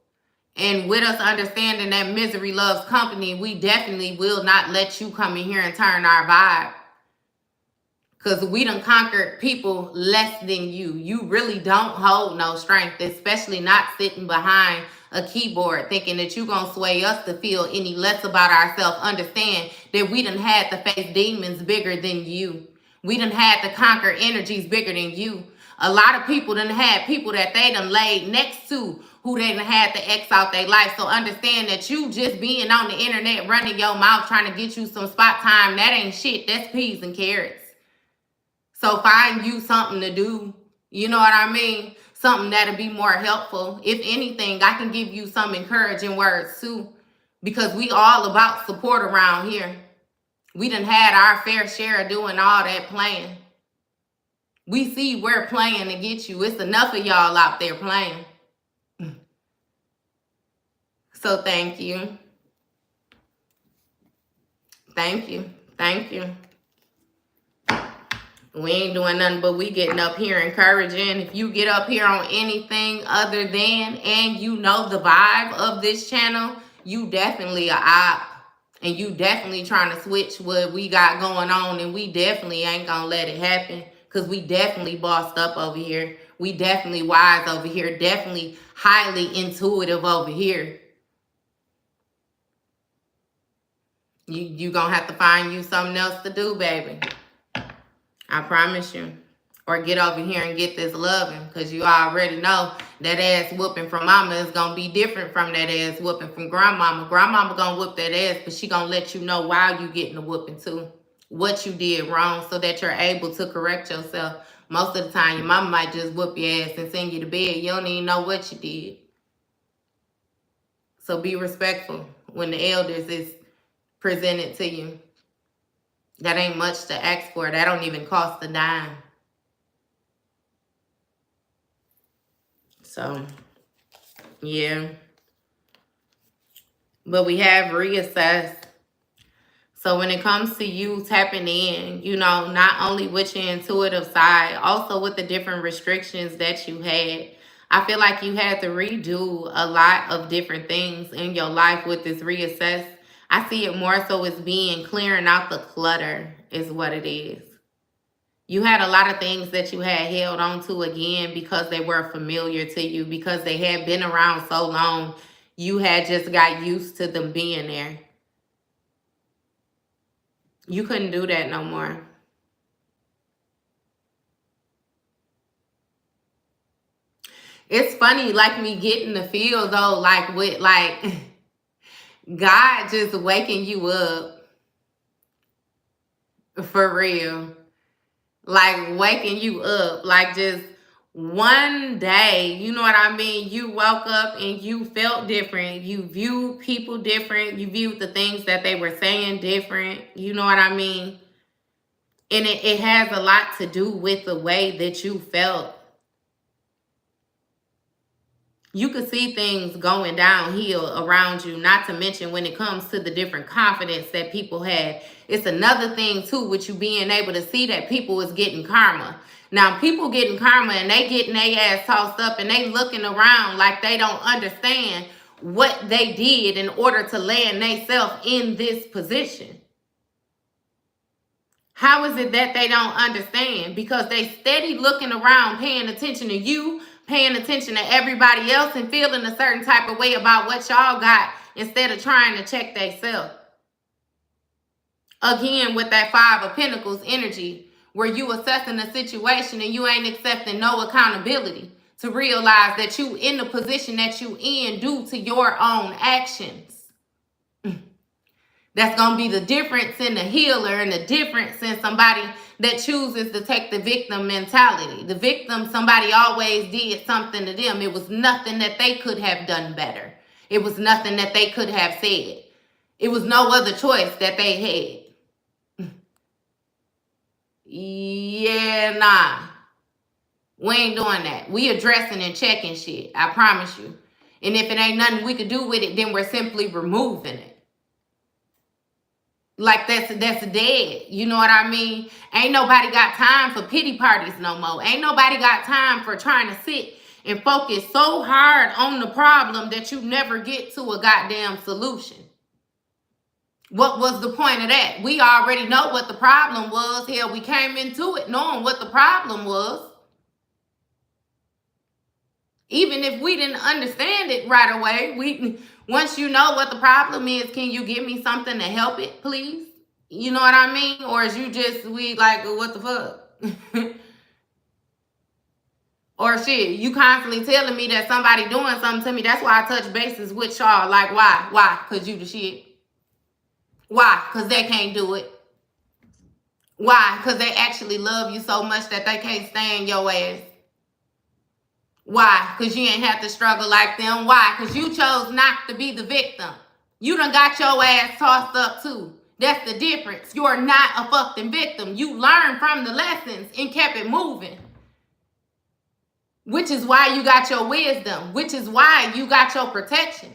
And with us understanding that misery loves company, we definitely will not let you come in here and turn our vibe. Because we done conquered people less than you. You really don't hold no strength, especially not sitting behind a keyboard thinking that you're going to sway us to feel any less about ourselves. Understand that we done had to face demons bigger than you. We done had to conquer energies bigger than you. A lot of people done had people that they done laid next to who they done had to X out their life. So understand that you just being on the internet running your mouth trying to get you some spot time, that ain't shit. That's peas and carrots. So find you something to do. You know what I mean? Something that'll be more helpful. If anything, I can give you some encouraging words too. Because we all about support around here. We done had our fair share of doing all that playing. We see we're playing to get you. It's enough of y'all out there playing. So thank you. Thank you. Thank you. We ain't doing nothing but we getting up here encouraging. If you get up here on anything other than, and you know the vibe of this channel, you definitely a op. and you definitely trying to switch what we got going on, and we definitely ain't gonna let it happen, because we definitely bossed up over here. We definitely wise over here, definitely highly intuitive over here. You gonna have to find you something else to do, baby. I promise you. Or get over here and get this loving, because you already know that ass whooping from mama is gonna be different from that ass whooping from grandmama. Grandmama gonna whoop that ass, but she gonna let you know why you getting the whooping too, what you did wrong, so that you're able to correct yourself. Most of the time, your mama might just whoop your ass and send you to bed. You don't even know what you did. So be respectful when the elders is presented to you. That ain't much to ask for. That don't even cost a dime. So, yeah. But we have reassessed. So when it comes to you tapping in, you know, not only with your intuitive side, also with the different restrictions that you had, I feel like you had to redo a lot of different things in your life with this reassess. I see it more so as being clearing out the clutter is what it is. You had a lot of things that you had held on to again because they were familiar to you, because they had been around so long. You had just got used to them being there. You couldn't do that no more. It's funny, like me getting the feel though, like with like God just waking you up for real. Like waking you up, like just one day, you know what I mean? You woke up and you felt different. You viewed people different. You viewed the things that they were saying different. You know what I mean? And it has a lot to do with the way that you felt. You could see things going downhill around you, not to mention when it comes to the different confidence that people had. It's another thing too, with you being able to see that people is getting karma. Now, people getting karma and they getting their ass tossed up and they looking around like they don't understand what they did in order to land themselves in this position. How is it that they don't understand? Because they steady looking around, paying attention to you, paying attention to everybody else, and feeling a certain type of way about what y'all got instead of trying to check themselves. Again, with that Five of Pentacles energy, where you assessing the situation and you ain't accepting no accountability to realize that you in the position that you in due to your own actions. That's going to be the difference in the healer and the difference in somebody that chooses to take the victim mentality. The victim, somebody always did something to them. It was nothing that they could have done better. It was nothing that they could have said. It was no other choice that they had. Yeah, nah. We ain't doing that. We addressing and checking shit. I promise you. And if it ain't nothing we could do with it, then we're simply removing it. Like that's dead. You know what I mean? Ain't nobody got time for pity parties no more. Ain't nobody got time for trying to sit and focus so hard on the problem that you never get to a goddamn solution. What was the point of that? We already know what the problem was. Hell, we came into it knowing what the problem was. Even if we didn't understand it right away, once you know what the problem is, can you give me something to help it, please? You know what I mean? Or is you just, we like, what the fuck? Or shit, you constantly telling me that somebody doing something to me. That's why I touch bases with y'all. Like, why? Why? Because you the shit. Why? Because they can't do it. Why? Because they actually love you so much that they can't stand your ass. Why? Because you ain't have to struggle like them. Why? Because you chose not to be the victim. You done got your ass tossed up too. That's the difference. You're not a fucking victim. You learned from the lessons and kept it moving. Which is why you got your wisdom. Which is why you got your protection.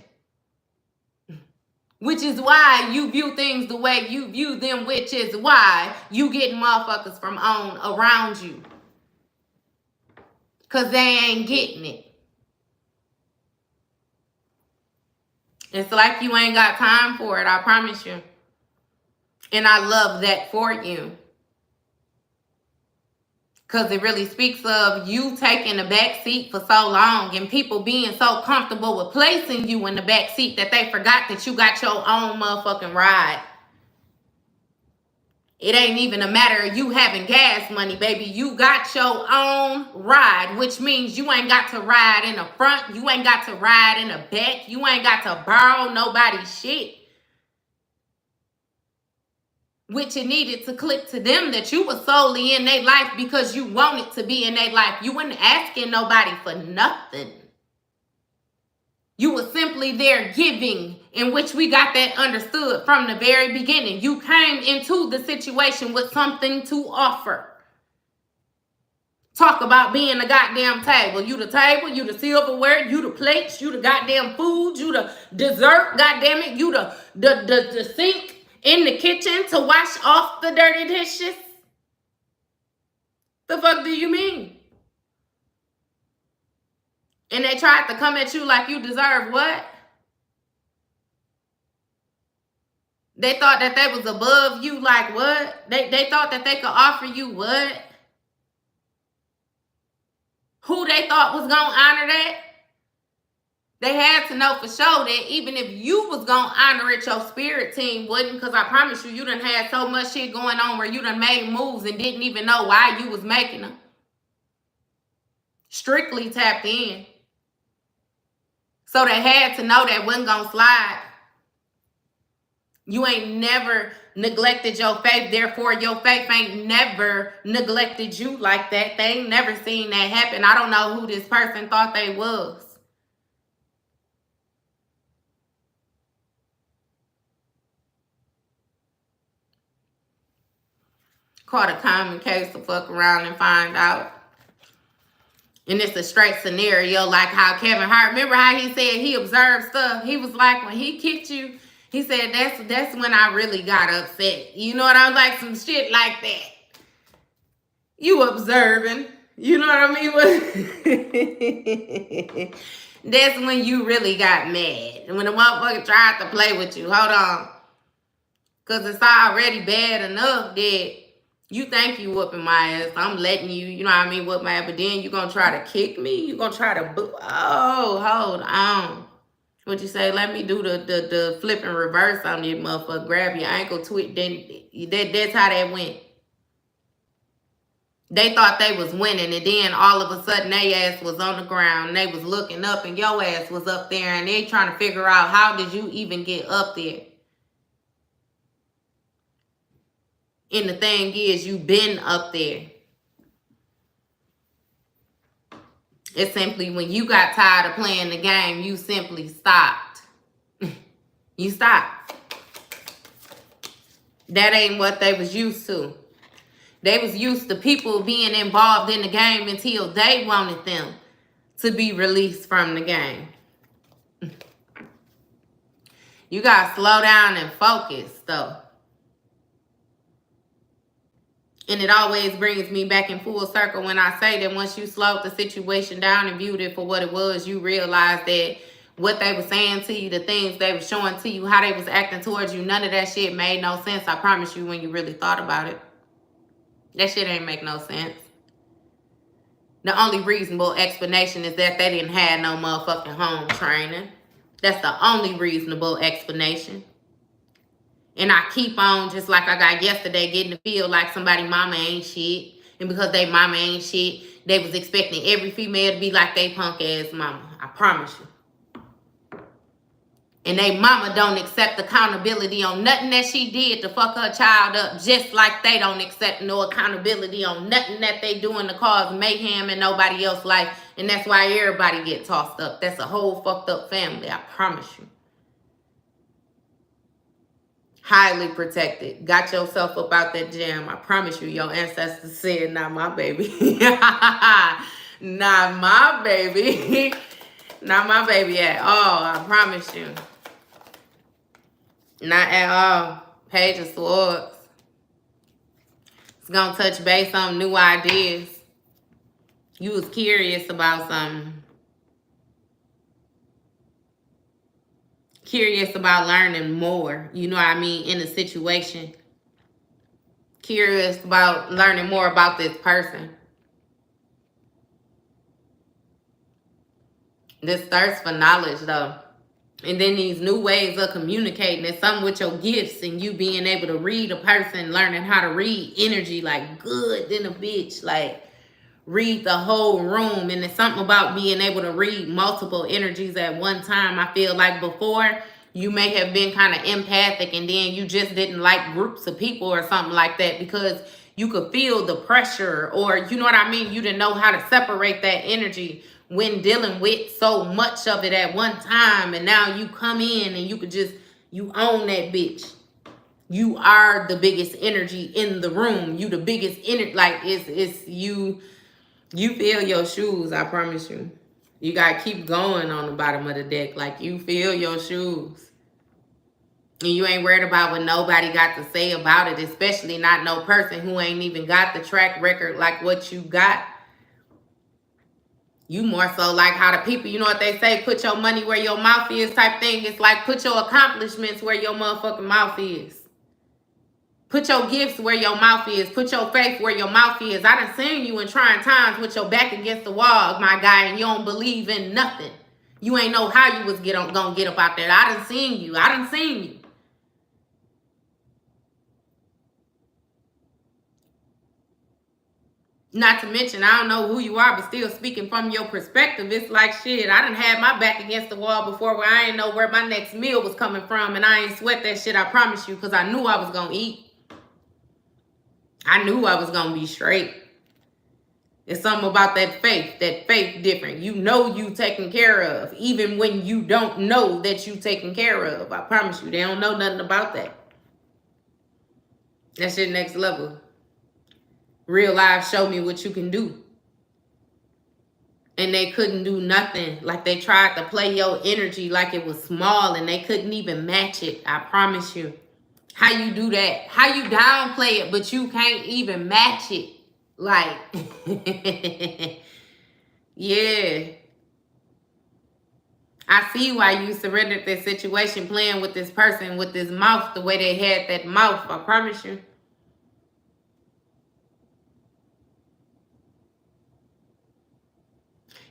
Which is why you view things the way you view them. Which is why you getting motherfuckers from on around you. Because they ain't getting it. It's like you ain't got time for it, I promise you. And I love that for you. Because it really speaks of you taking the back seat for so long and people being so comfortable with placing you in the back seat that they forgot that you got your own motherfucking ride. It ain't even a matter of you having gas money, baby. You got your own ride, which means you ain't got to ride in the front. You ain't got to ride in the back. You ain't got to borrow nobody's shit. Which it needed to click to them that you were solely in their life because you wanted to be in their life. You weren't asking nobody for nothing. You were simply there giving, in which we got that understood from the very beginning. You came into the situation with something to offer. Talk about being the goddamn table. You the table, you the silverware, you the plates, you the goddamn food, you the dessert, goddamn it, you the sink in the kitchen to wash off the dirty dishes. The fuck do you mean? And they tried to come at you like you deserve what? They thought that they was above you like what? They thought that they could offer you what? Who they thought was gonna honor that? They had to know for sure that even if you was gonna honor it, your spirit team wouldn't, because I promise you, you done had so much shit going on where you done made moves and didn't even know why you was making them. Strictly tapped in. So they had to know that wasn't gonna slide. You ain't never neglected your faith, therefore your faith ain't never neglected you like that. They ain't never seen that happen. I don't know who this person thought they was. Caught a common case to fuck around and find out. And it's a straight scenario like how Kevin Hart, remember how he said he observed stuff? He was like, when he kicked you, he said, that's when I really got upset. You know what I was like? Some shit like that. You observing. You know what I mean? That's when you really got mad. And when the motherfucker tried to play with you. Hold on. Because it's already bad enough that you think you whooping my ass. I'm letting you, you know what I mean, whoop my ass. But then you going to try to kick me? You going to try to boo? Oh, hold on. What you say? Let me do the flip and reverse on this motherfucker. Grab your ankle, twist. That's how that went. They thought they was winning, and then all of a sudden, their ass was on the ground, and they was looking up, and your ass was up there, and they trying to figure out, how did you even get up there? And the thing is, you been up there. It's simply when you got tired of playing the game, you simply stopped. You stopped. That ain't what they was used to. They was used to people being involved in the game until they wanted them to be released from the game. You got to slow down and focus, though. And it always brings me back in full circle when I say that once you slowed the situation down and viewed it for what it was, you realize that what they were saying to you, the things they were showing to you, how they was acting towards you, none of that shit made no sense. I promise you, when you really thought about it. That shit ain't make no sense. The only reasonable explanation is that they didn't have no motherfucking home training. That's the only reasonable explanation. And I keep on, just like I got yesterday, getting to feel like somebody mama ain't shit. And because they mama ain't shit, they was expecting every female to be like they punk ass mama. I promise you. And they mama don't accept accountability on nothing that she did to fuck her child up, just like they don't accept no accountability on nothing that they doing to cause mayhem in nobody else's life. And that's why everybody get tossed up. That's a whole fucked up family, I promise you. Highly protected. Got yourself up out that jam. I promise you, your ancestors said, not my baby. Not my baby. Not my baby at all. I promise you. Not at all. Page of Swords. It's going to touch base on new ideas. You was curious about something. Curious about learning more. You know what I mean? In a situation. curious about learning more about this person. This thirst for knowledge, though. And then these new ways of communicating. It's something with your gifts and you being able to read a person, learning how to read energy like good than a bitch. Like, read the whole room. And it's something about being able to read multiple energies at one time. I feel like before you may have been kind of empathic and then you just didn't like groups of people or something like that because you could feel the pressure, or you know what I mean, you didn't know how to separate that energy when dealing with so much of it at one time. And now you come in and you could just, you own that bitch. You are the biggest energy in the room. You the biggest energy. Like, it's you. You feel your shoes, I promise you. You gotta keep going on the bottom of the deck. Like, you feel your shoes. And you ain't worried about what nobody got to say about it, especially not no person who ain't even got the track record like what you got. You more so like how the people, you know what they say, put your money where your mouth is type thing. It's like put your accomplishments where your motherfucking mouth is. Put your gifts where your mouth is. Put your faith where your mouth is. I done seen you in trying times with your back against the wall, my guy, and you don't believe in nothing. You ain't know how you was gonna get up out there. I done seen you. I done seen you. Not to mention, I don't know who you are, but still speaking from your perspective, it's like, shit, I done had my back against the wall before where I ain't know where my next meal was coming from, and I ain't sweat that shit, I promise you, because I knew I was gonna eat. I knew I was gonna be straight. It's something about that faith different. You know you taken care of, even when you don't know that you taken care of. I promise you, they don't know nothing about that. That shit next level. Real life show me what you can do. And they couldn't do nothing. Like, they tried to play your energy like it was small and they couldn't even match it. I promise you. How you do that? How you downplay it, but you can't even match it? Like, yeah. I see why you surrendered this situation playing with this person with this mouth the way they had that mouth. I promise you.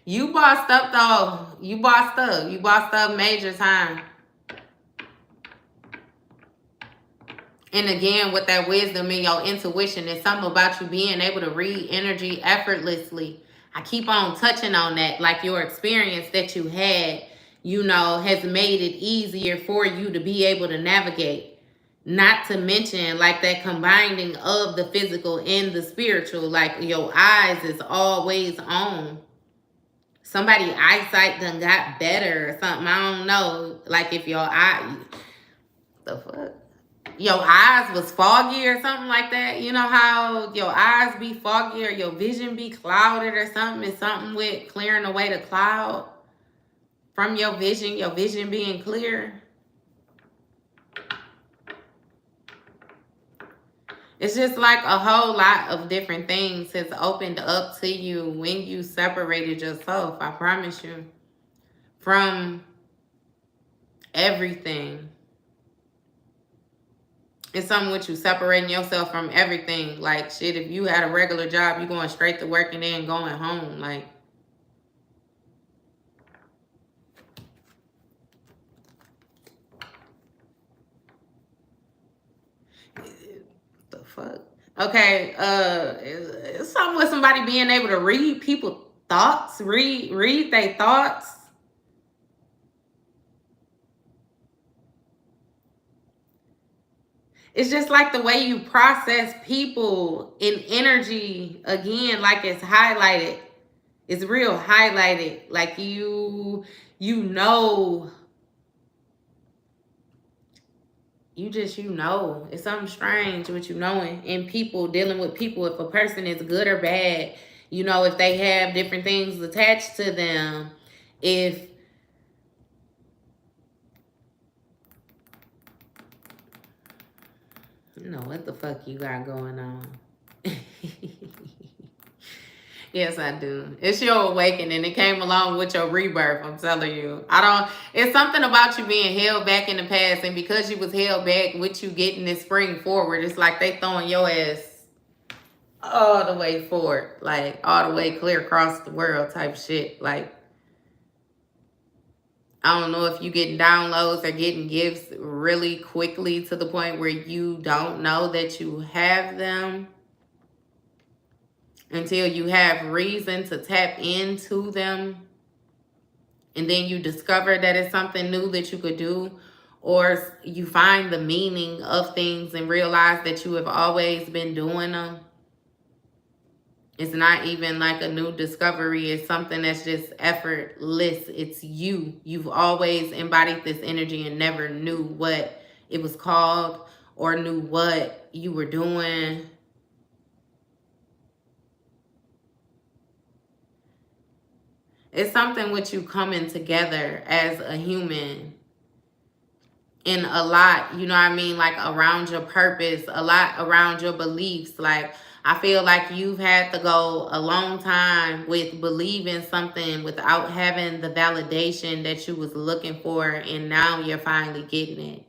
You bossed up, though. You bossed up. You bossed up major time. And again, with that wisdom and your intuition, it's something about you being able to read energy effortlessly. I keep on touching on that. Like, your experience that you had, you know, has made it easier for you to be able to navigate. Not to mention, like, that combining of the physical and the spiritual. Like, your eyes is always on. Somebody eyesight done got better or something. I don't know. Like, if your eye, the fuck? Your eyes was foggy or something like that. You know how your eyes be foggy or your vision be clouded or something? It's something with clearing away the cloud from your vision being clear. It's just like a whole lot of different things has opened up to you when you separated yourself, I promise you, from everything. It's something with you separating yourself from everything. Like, shit, if you had a regular job, you going straight to work and then going home. Like, the fuck? Okay, it's something with somebody being able to read people's thoughts, read their thoughts. It's just like the way you process people in energy, again, like it's highlighted. It's real highlighted. Like, you know. You know. It's something strange with you knowing. And people, dealing with people, if a person is good or bad, you know, if they have different things attached to them, if you know what the fuck you got going on. Yes, I do. It's your awakening. It came along with your rebirth. I'm telling you. It's something about you being held back in the past, and because you was held back with you getting this spring forward, it's like they throwing your ass all the way forward, like all the way clear across the world type shit. Like, I don't know if you getting downloads or getting gifts really quickly to the point where you don't know that you have them until you have reason to tap into them. And then you discover that it's something new that you could do, or you find the meaning of things and realize that you have always been doing them. It's not even like a new discovery. It's something that's just effortless. It's you. You've always embodied this energy and never knew what it was called or knew what you were doing. It's something with you coming together as a human in a lot, you know what I mean? Like around your purpose, a lot around your beliefs. Like, I feel like you've had to go a long time with believing something without having the validation that you was looking for, and now you're finally getting it.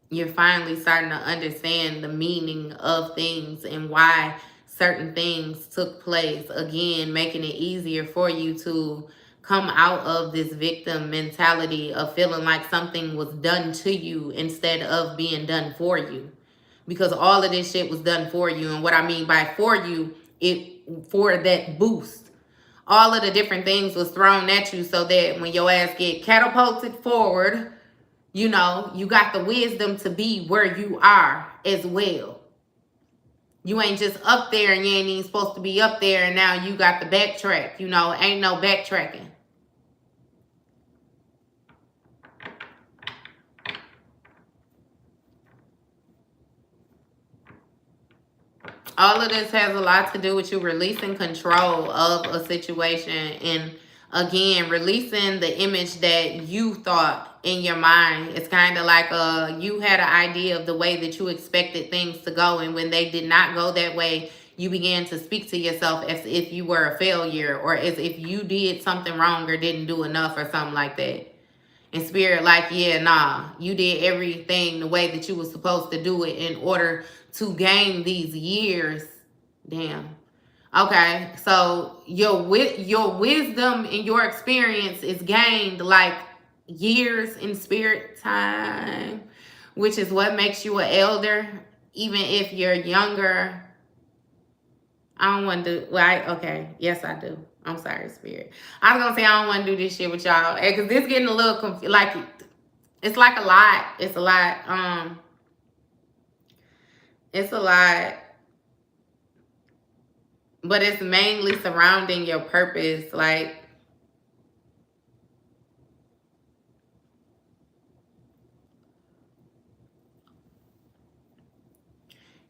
You're finally starting to understand the meaning of things and why certain things took place. Again, making it easier for you to come out of this victim mentality of feeling like something was done to you instead of being done for you. Because all of this shit was done for you. And what I mean by for you, for that boost. All of the different things was thrown at you so that when your ass get catapulted forward, you know, you got the wisdom to be where you are as well. You ain't just up there and you ain't even supposed to be up there, and now you got the backtrack. You know, ain't no backtracking. All of this has a lot to do with you releasing control of a situation, and again, releasing the image that you thought in your mind. It's kind of like you had an idea of the way that you expected things to go, and when they did not go that way, you began to speak to yourself as if you were a failure, or as if you did something wrong or didn't do enough or something like that. And spirit like, yeah, nah, you did everything the way that you were supposed to do it in order to gain these years. Damn. Okay, so your wisdom and your experience is gained like years in spirit time, which is what makes you an elder, even if you're younger. I don't want to do, well, okay, yes I do. I'm sorry, spirit. I was gonna say I don't want to do this shit with y'all, because this getting a little confused. Like, it's like a lot. It's a lot. It's a lot, but it's mainly surrounding your purpose. Like,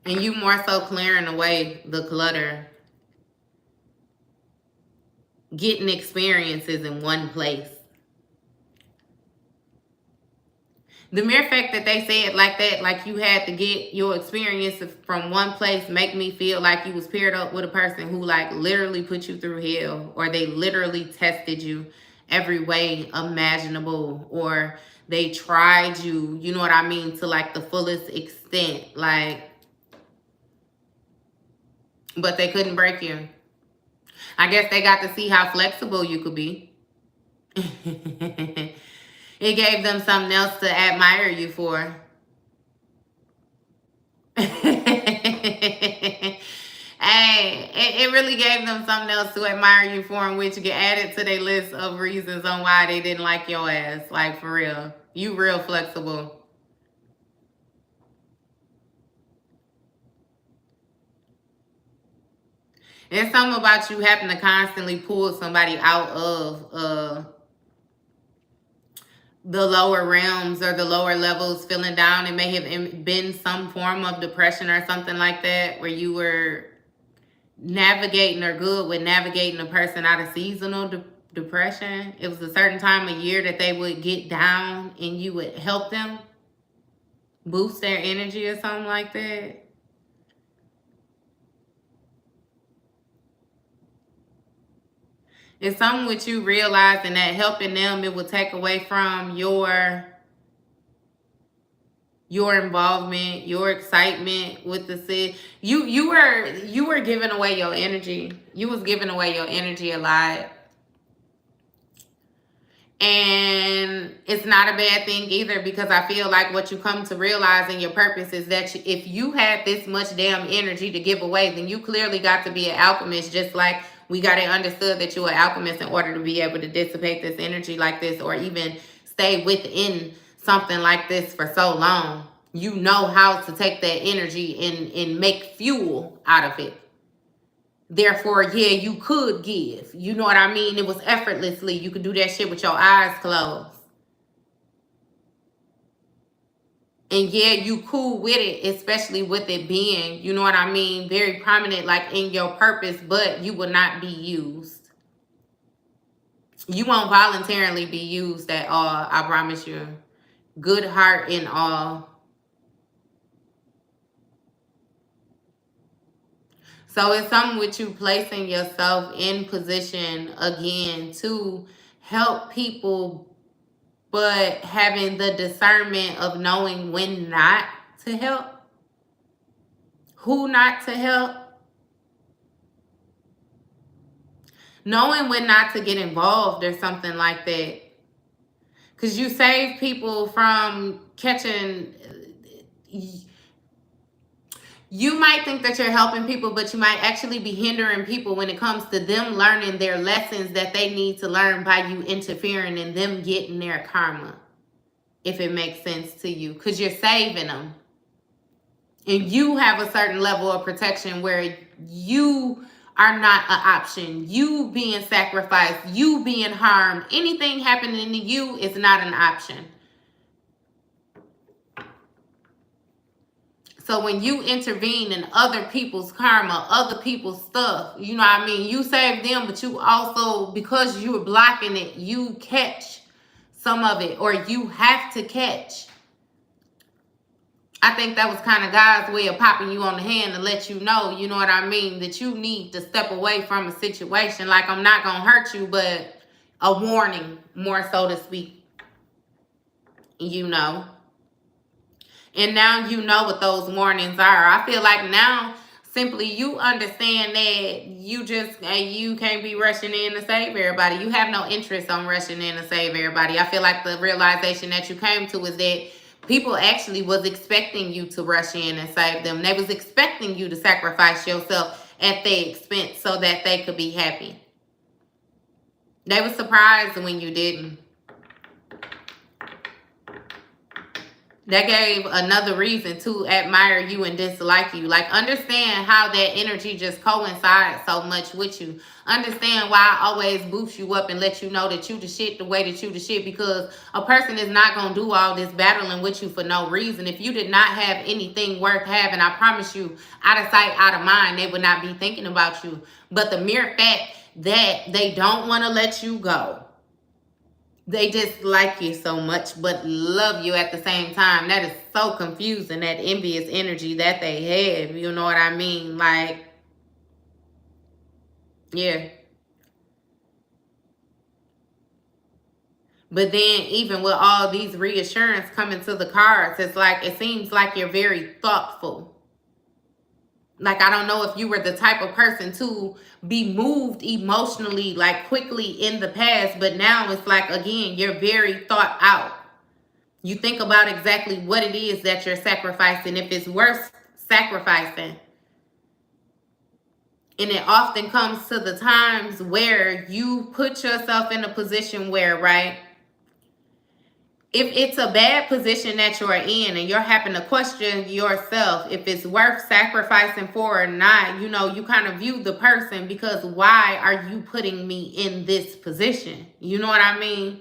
and you more so clearing away the clutter, getting experiences in one place. The mere fact that they said like that, like you had to get your experiences from one place, make me feel like you was paired up with a person who like literally put you through hell, or they literally tested you every way imaginable, or they tried you, you know what I mean, to like the fullest extent, like, but they couldn't break you. I guess they got to see how flexible you could be. It gave them something else to admire you for. Hey, it really gave them something else to admire you for, in which get added to their list of reasons on why they didn't like your ass. Like, for real. You real flexible. It's something about you having to constantly pull somebody out of the lower realms or the lower levels, feeling down. It may have been some form of depression or something like that, where you were navigating or good with navigating a person out of seasonal depression. It was a certain time of year that they would get down and you would help them boost their energy or something like that. It's something with you realizing that helping them, it will take away from your involvement, your excitement with the city. You were giving away your energy. You was giving away your energy a lot. And it's not a bad thing either, because I feel like what you come to realize in your purpose is that if you had this much damn energy to give away, then you clearly got to be an alchemist, just like we got it understood that you're an alchemist in order to be able to dissipate this energy like this, or even stay within something like this for so long. You know how to take that energy and make fuel out of it. Therefore, yeah, you could give. You know what I mean? It was effortlessly. You could do that shit with your eyes closed. And yeah, you cool with it, especially with it being, you know what I mean, very prominent, like in your purpose, but you will not be used. You won't voluntarily be used at all, I promise you. Good heart in all. So it's something with you placing yourself in position again to help people, but having the discernment of knowing when not to help, who not to help, knowing when not to get involved or something like that. Because you save people from catching. You might think that you're helping people, but you might actually be hindering people when it comes to them learning their lessons that they need to learn by you interfering and them getting their karma, if it makes sense to you, because you're saving them. And you have a certain level of protection where you are not an option. You being sacrificed, you being harmed, anything happening to you is not an option. So when you intervene in other people's karma, other people's stuff, you know what I mean? You save them, but you also, because you're blocking it, you catch some of it, or you have to catch. I think that was kind of God's way of popping you on the hand to let you know, you know what I mean, that you need to step away from a situation. Like, I'm not going to hurt you, but a warning, more so to speak. You know. And now you know what those warnings are. I feel like now simply you understand that you can't be rushing in to save everybody. You have no interest on rushing in to save everybody. I feel like the realization that you came to is that people actually was expecting you to rush in and save them. They was expecting you to sacrifice yourself at their expense so that they could be happy. They were surprised when you didn't. That gave another reason to admire you and dislike you. Like, understand how that energy just coincides so much with you. Understand why I always boost you up and let you know that you the shit the way that you the shit. Because a person is not going to do all this battling with you for no reason. If you did not have anything worth having, I promise you, out of sight, out of mind, they would not be thinking about you. But the mere fact that they don't want to let you go, they just like you so much, but love you at the same time. That is so confusing, that envious energy that they have. You know what I mean? Like, yeah. But then even with all these reassurance coming to the cards, it's like, it seems like you're very thoughtful. Like, I don't know if you were the type of person to be moved emotionally, like, quickly in the past. But now it's like, again, you're very thought out. You think about exactly what it is that you're sacrificing, if it's worth sacrificing. And it often comes to the times where you put yourself in a position where, right, if it's a bad position that you're in and you're having to question yourself if it's worth sacrificing for or not, you know, you kind of view the person, because why are you putting me in this position? You know what I mean?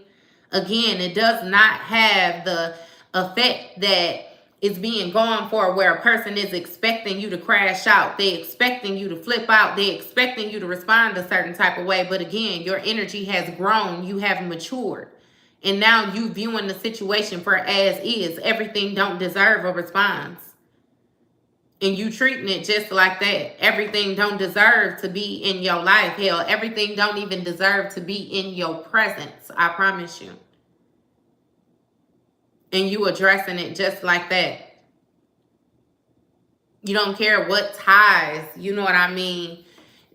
Again, it does not have the effect that it's being gone for, where a person is expecting you to crash out. They expecting you to flip out. They expecting you to respond a certain type of way. But again, your energy has grown. You have matured. And now you viewing the situation for as is. Everything don't deserve a response. And you treating it just like that. Everything don't deserve to be in your life. Hell, everything don't even deserve to be in your presence. I promise you. And you addressing it just like that. You don't care what ties, you know what I mean,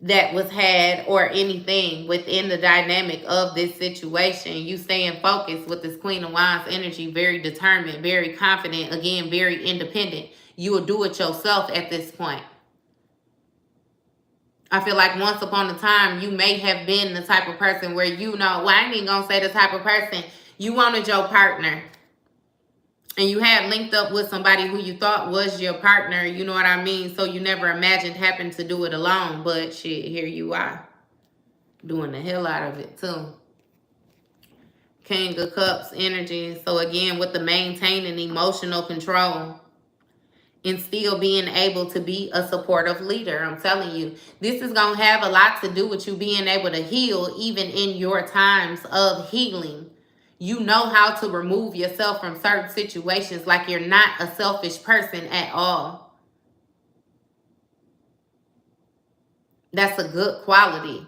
that was had or anything within the dynamic of this situation. You staying focused with this Queen of Wands energy, very determined, very confident, again, very independent. You will do it yourself at this point. I feel like once upon a time, you may have been the type of person where, you know, well, I ain't even gonna say the type of person, you wanted your partner. And you had linked up with somebody who you thought was your partner, you know what I mean? So you never imagined having to do it alone. But shit, here you are. Doing the hell out of it too. King of Cups energy. So again, with the maintaining emotional control and still being able to be a supportive leader. I'm telling you, this is going to have a lot to do with you being able to heal even in your times of healing. You know how to remove yourself from certain situations, like you're not a selfish person at all. That's a good quality.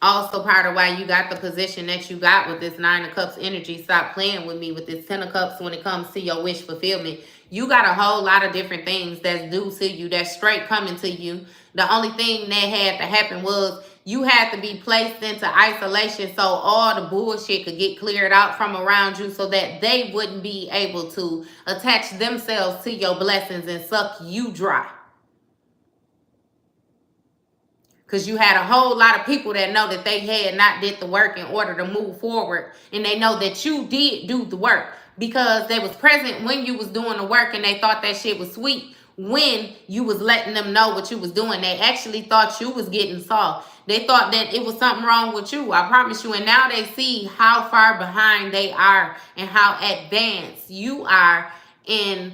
Also part of why you got the position that you got with this Nine of Cups energy. Stop playing with me with this Ten of Cups when it comes to your wish fulfillment. You got a whole lot of different things that's due to you, that's straight coming to you. The only thing that had to happen was you had to be placed into isolation so all the bullshit could get cleared out from around you so that they wouldn't be able to attach themselves to your blessings and suck you dry. Because you had a whole lot of people that know that they had not did the work in order to move forward. And they know that you did do the work. Because they was present when you was doing the work and they thought that shit was sweet. When you was letting them know what you was doing. They actually thought you was getting soft. They thought that it was something wrong with you. I promise you. And now they see how far behind they are. And how advanced you are. And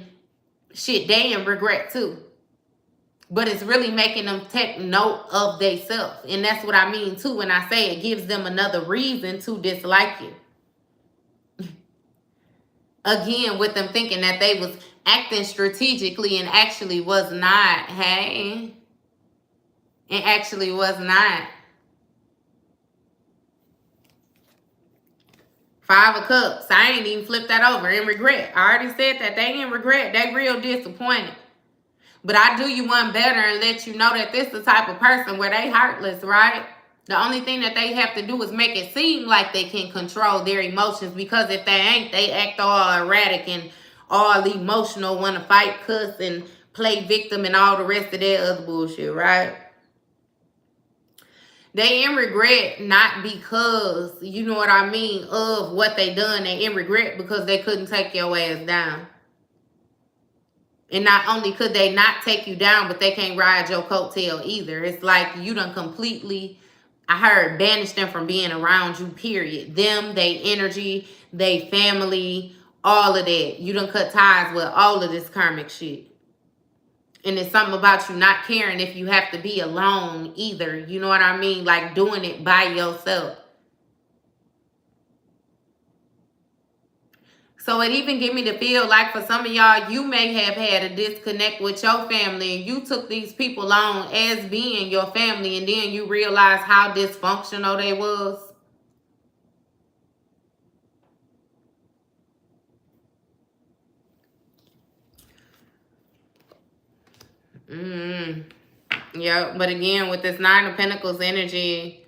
shit, they in regret too. But it's really making them take note of themselves. And that's what I mean too when I say it gives them another reason to dislike you. Again, with them thinking that they was acting strategically and actually was not. Hey? And actually was not. Five of Cups. I ain't even flipped that over. In regret. I already said that. They in regret. They real disappointed. But I do you one better and let you know that this is the type of person where they heartless, right? The only thing that they have to do is make it seem like they can control their emotions. Because if they ain't, they act all erratic and all emotional, want to fight, cuss, and play victim and all the rest of that other bullshit, right? They in regret not because, you know what I mean, of what they done. They in regret because they couldn't take your ass down. And not only could they not take you down, but they can't ride your coattail either. It's like you done completely, I heard, banished them from being around you, period. Them, they energy, they family, all of that. You done cut ties with all of this karmic shit. And it's something about you not caring if you have to be alone either. You know what I mean? Like doing it by yourself. So it even give me the feel like for some of y'all, you may have had a disconnect with your family and you took these people on as being your family and then you realize how dysfunctional they was. Yeah, but again, with this Nine of Pentacles energy,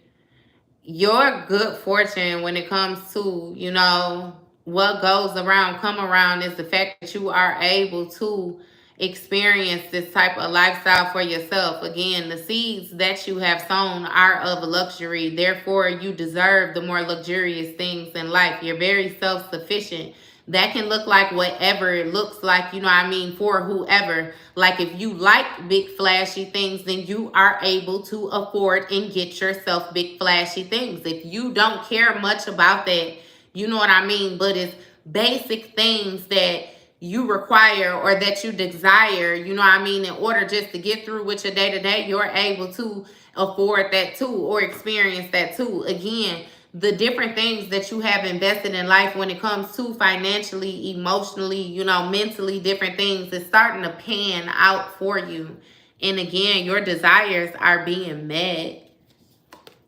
your good fortune when it comes to, you know, what goes around come around is the fact that you are able to experience this type of lifestyle for yourself. Again, the seeds that you have sown are of luxury. Therefore, you deserve the more luxurious things in life. You're very self-sufficient. That can look like whatever it looks like, you know what I mean, for whoever. Like if you like big flashy things, then you are able to afford and get yourself big flashy things. If you don't care much about that, you know what I mean, but it's basic things that you require or that you desire, you know what I mean, in order just to get through with your day-to-day, you're able to afford that too or experience that too. Again, the different things that you have invested in life when it comes to financially, emotionally, you know, mentally, different things is starting to pan out for you. And again, your desires are being met.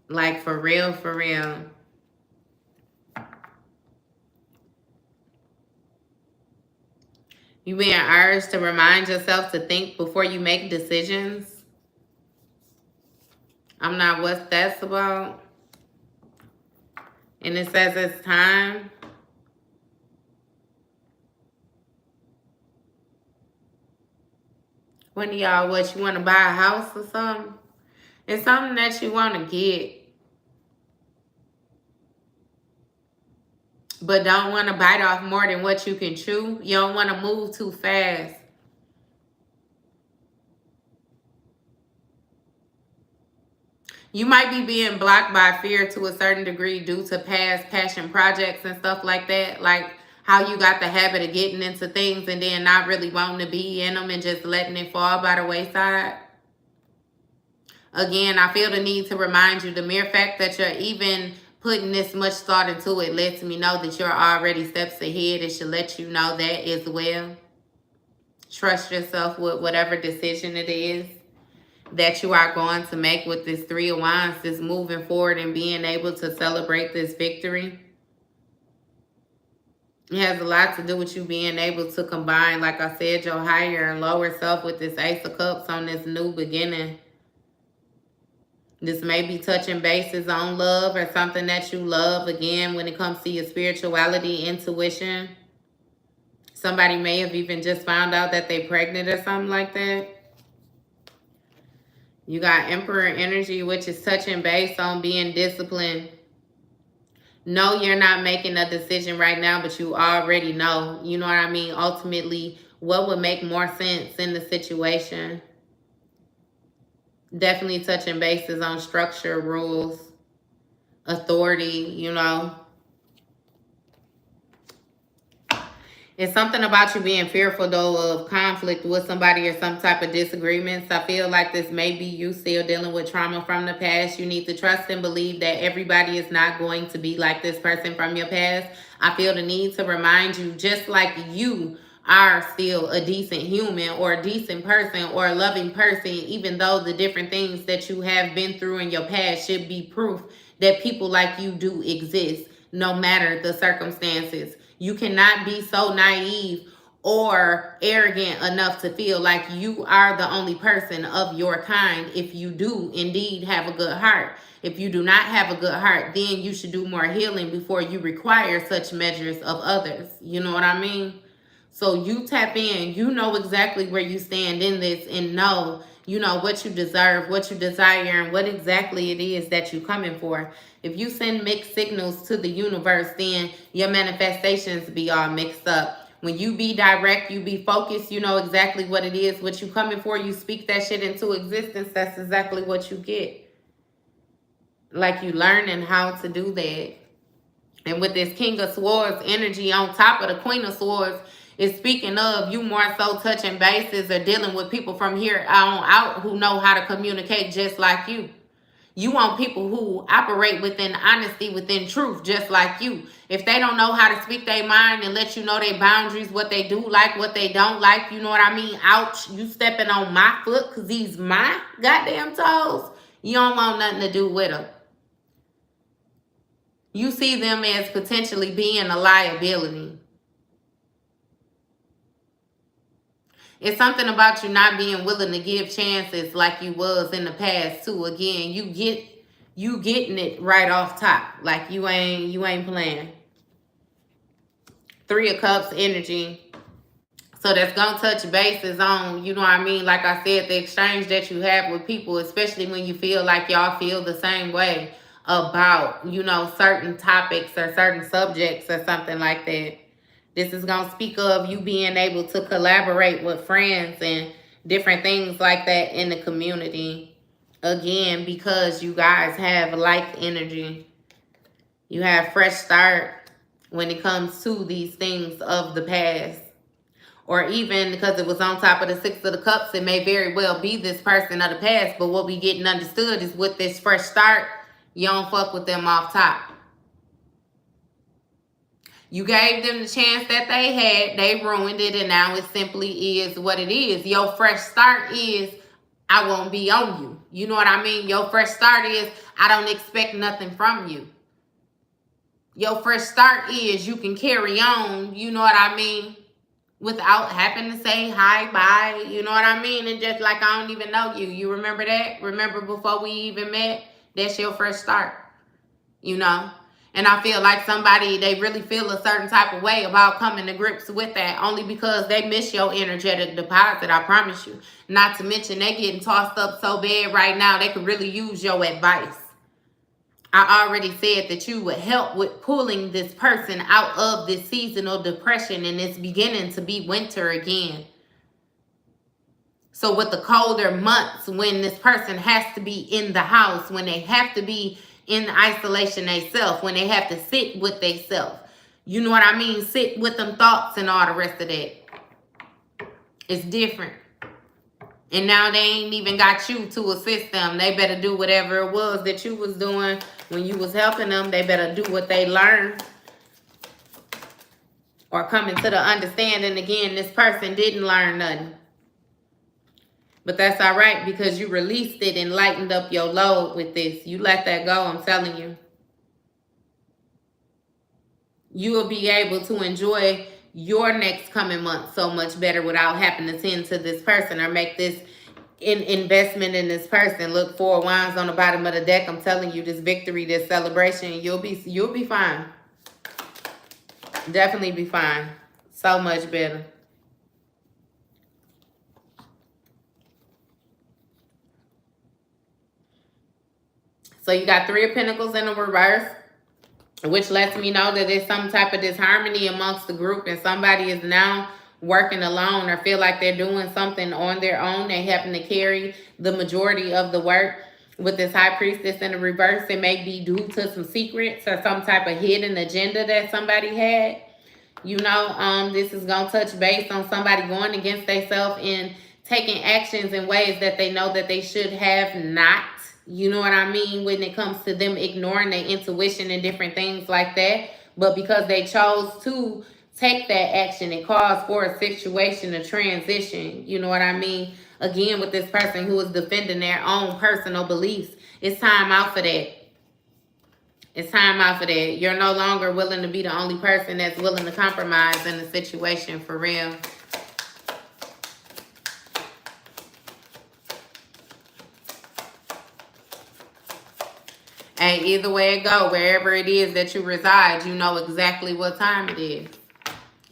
Like for real, for real. You being urged to remind yourself to think before you make decisions. I'm not what that's about. And it says it's time. When y'all, what, you want to buy a house or something? It's something that you want to get. But don't want to bite off more than what you can chew. You don't want to move too fast. You might be being blocked by fear to a certain degree due to past passion projects and stuff like that. Like how you got the habit of getting into things and then not really wanting to be in them and just letting it fall by the wayside. Again, I feel the need to remind you the mere fact that you're even putting this much thought into it lets me know that you're already steps ahead. It should let you know that as well. Trust yourself with whatever decision it is that you are going to make with this Three of Wands, this moving forward and being able to celebrate this victory. It has a lot to do with you being able to combine, like I said, your higher and lower self with this Ace of Cups on this new beginning. This may be touching bases on love or something that you love. Again, when it comes to your spirituality, intuition. Somebody may have even just found out that they're pregnant or something like that. You got Emperor energy, which is touching base on being disciplined. No, you're not making a decision right now, but you already know. You know what I mean? Ultimately, what would make more sense in the situation? Definitely touching bases on structure, rules, authority, you know. It's something about you being fearful, though, of conflict with somebody or some type of disagreements. I feel like this may be you still dealing with trauma from the past. You need to trust and believe that everybody is not going to be like this person from your past. I feel the need to remind you, just like you are still a decent human or a decent person or a loving person, even though the different things that you have been through in your past should be proof that people like you do exist, no matter the circumstances. You cannot be so naive or arrogant enough to feel like you are the only person of your kind if you do indeed have a good heart. If you do not have a good heart, then you should do more healing before you require such measures of others. You know what I mean? So you tap in, you know exactly where you stand in this and know, you know, what you deserve, what you desire, and what exactly it is that you're coming for. If you send mixed signals to the universe, then your manifestations be all mixed up. When you be direct, you be focused, you know exactly what it is, what you coming for, you speak that shit into existence, that's exactly what you get. Like you learning how to do that. And with this King of Swords energy on top of the Queen of Swords, is speaking of you more so touching bases or dealing with people from here on out who know how to communicate just like you. You want people who operate within honesty, within truth, just like you. If they don't know how to speak their mind and let you know their boundaries, what they do like, what they don't like, you know what I mean? Ouch, you stepping on my foot because these my goddamn toes. You don't want nothing to do with them. You see them as potentially being a liability. It's something about you not being willing to give chances like you was in the past too. Again, you getting it right off top. Like you ain't playing. Three of Cups energy. So that's gonna touch bases on, you know what I mean? Like I said, the exchange that you have with people, especially when you feel like y'all feel the same way about, you know, certain topics or certain subjects or something like that. This is going to speak of you being able to collaborate with friends and different things like that in the community. Again, because you guys have like energy. You have fresh start when it comes to these things of the past. Or even because it was on top of the Six of the Cups, it may very well be this person of the past. But what we getting understood is with this fresh start, you don't fuck with them off top. You gave them the chance that they had. They ruined it, and now it simply is what it is. Your fresh start is, I won't be on you. You know what I mean? Your fresh start is, I don't expect nothing from you. Your fresh start is, you can carry on, you know what I mean, without having to say hi, bye, you know what I mean? And just like, I don't even know you. You remember that? Remember before we even met? That's your fresh start, you know? And I feel like somebody, they really feel a certain type of way about coming to grips with that, only because they miss your energetic deposit, I promise you. Not to mention, they getting tossed up so bad right now, they could really use your advice. I already said that you would help with pulling this person out of this seasonal depression, and it's beginning to be winter again. So with the colder months, when this person has to be in the house, when they have to be in isolation themselves, when they have to sit with themselves, you know what I mean? Sit with them thoughts and all the rest of that. It's different. And now they ain't even got you to assist them. They better do whatever it was that you was doing when you was helping them. They better do what they learned. Or coming to the understanding again, this person didn't learn nothing. But that's all right, because you released it and lightened up your load with this. You let that go, I'm telling you. You will be able to enjoy your next coming month so much better without having to tend to this person or make this investment in this person. Look, 4 wands on the bottom of the deck. I'm telling you, this victory, this celebration, you'll be fine. Definitely be fine. So much better. So you got 3 of Pentacles in the reverse, which lets me know that there's some type of disharmony amongst the group, and somebody is now working alone or feel like they're doing something on their own. They happen to carry the majority of the work. With this High Priestess in the reverse, it may be due to some secrets or some type of hidden agenda that somebody had. You know, this is going to touch base on somebody going against themselves and taking actions in ways that they know that they should have not. You know what I mean? When it comes to them ignoring their intuition and different things like that. But because they chose to take that action, it caused for a situation, a transition. You know what I mean? Again, with this person who is defending their own personal beliefs, it's time out for that. It's time out for that. You're no longer willing to be the only person that's willing to compromise in the situation, for real. And either way it go, wherever it is that you reside, you know exactly what time it is.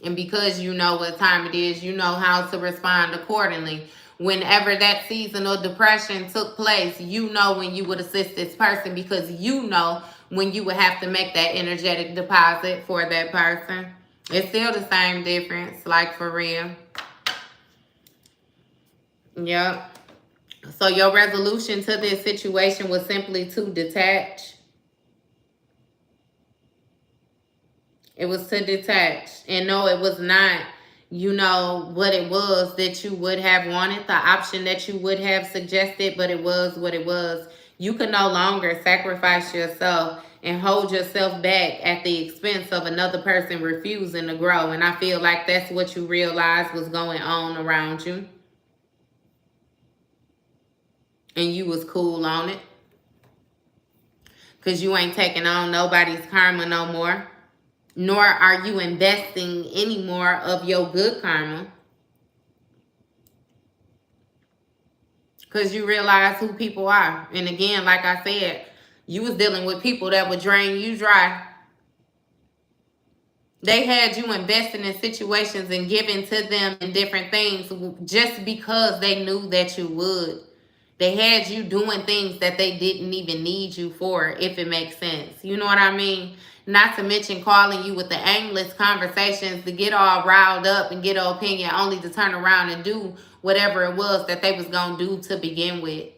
And because you know what time it is, you know how to respond accordingly. Whenever that seasonal depression took place, you know when you would assist this person, because you know when you would have to make that energetic deposit for that person. It's still the same difference, like for real. Yep. So your resolution to this situation was simply to detach. It was to detach. And no, it was not, you know, what it was that you would have wanted, the option that you would have suggested, but it was what it was. You can no longer sacrifice yourself and hold yourself back at the expense of another person refusing to grow. And I feel like that's what you realized was going on around you. And you was cool on it. Because you ain't taking on nobody's karma no more. Nor are you investing any more of your good karma. Because you realize who people are. And again, like I said, you was dealing with people that would drain you dry. They had you investing in situations and giving to them in different things just because they knew that you would. They had you doing things that they didn't even need you for, if it makes sense. You know what I mean? Not to mention calling you with the aimless conversations to get all riled up and get an opinion, only to turn around and do whatever it was that they was going to do to begin with.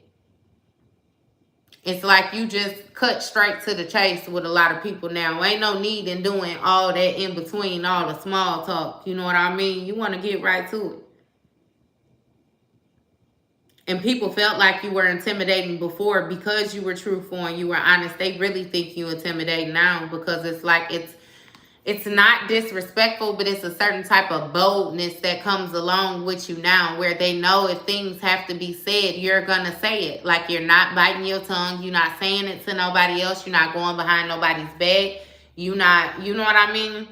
It's like you just cut straight to the chase with a lot of people now. Ain't no need in doing all that in between, all the small talk. You know what I mean? You want to get right to it. And people felt like you were intimidating before because you were truthful and you were honest. They really think you intimidating now, because it's like it's not disrespectful, but it's a certain type of boldness that comes along with you now, where they know if things have to be said, you're gonna say it. Like, you're not biting your tongue, you're not saying it to nobody else, you're not going behind nobody's back, you not, you know what I mean?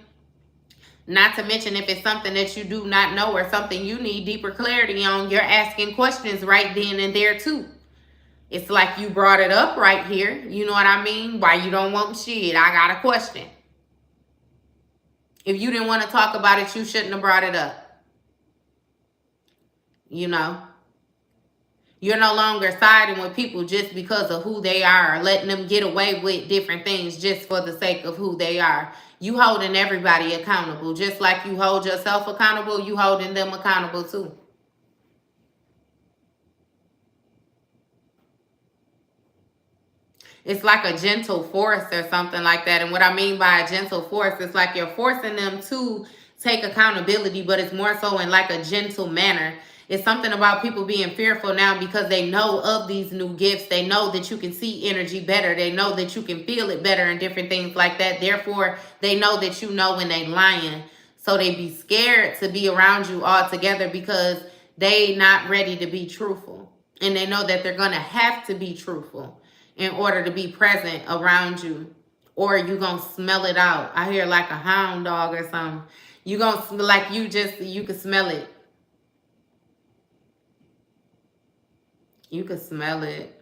Not to mention, if it's something that you do not know or something you need deeper clarity on, you're asking questions right then and there too. It's like you brought it up right here. You know what I mean? Why you don't want shit? I got a question. If you didn't want to talk about it, you shouldn't have brought it up. You know? You're no longer siding with people just because of who they are, or letting them get away with different things just for the sake of who they are. You holding everybody accountable. Just like you hold yourself accountable, you holding them accountable too. It's like a gentle force or something like that. And what I mean by a gentle force, it's like you're forcing them to take accountability, but it's more so in like a gentle manner. It's something about people being fearful now because they know of these new gifts. They know that you can see energy better. They know that you can feel it better and different things like that. Therefore, they know that you know when they lying. So they be scared to be around you altogether because they not ready to be truthful. And they know that they're going to have to be truthful in order to be present around you, or you gonna smell it out. I hear like a hound dog or something. You gonna, like, you can smell it. You can smell it.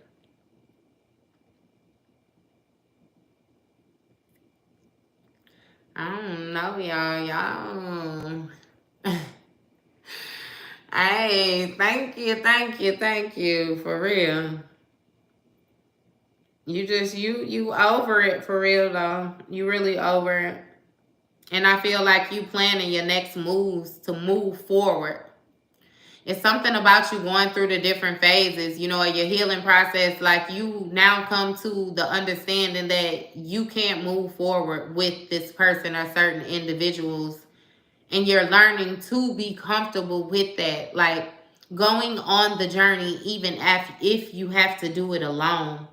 I don't know, y'all. Hey, thank you, for real. You over it, for real though. You really over it. And I feel like you planning your next moves to move forward. It's something about you going through the different phases, you know, your healing process. Like, you now come to the understanding that you can't move forward with this person or certain individuals. And you're learning to be comfortable with that. Like, going on the journey, even if you have to do it alone.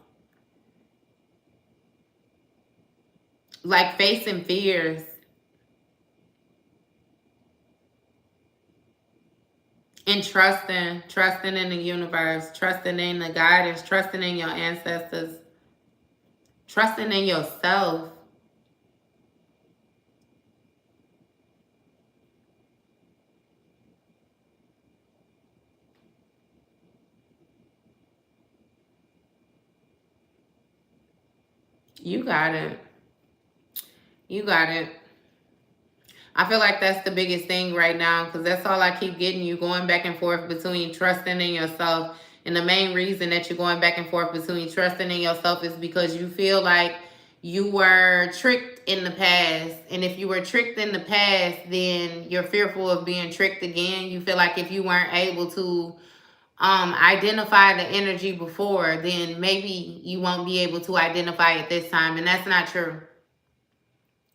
Like, facing fears. And trusting in the universe, trusting in the guidance, trusting in your ancestors, trusting in yourself. You got it. You got it. I feel like that's the biggest thing right now, because that's all I keep getting you, going back and forth between trusting in yourself. And the main reason that you're going back and forth between trusting in yourself is because you feel like you were tricked in the past. And if you were tricked in the past, then you're fearful of being tricked again. You feel like if you weren't able to identify the energy before, then maybe you won't be able to identify it this time. And that's not true.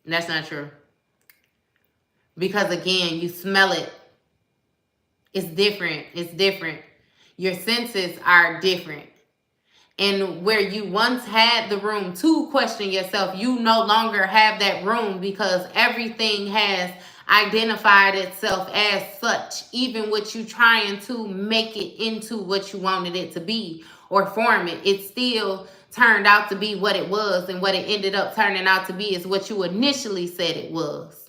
That's not true. Because again, you smell it. It's different. It's different. Your senses are different. And where you once had the room to question yourself, you no longer have that room, because everything has identified itself as such. Even with you trying to make it into what you wanted it to be or form it, it still turned out to be what it was. And what it ended up turning out to be is what you initially said it was.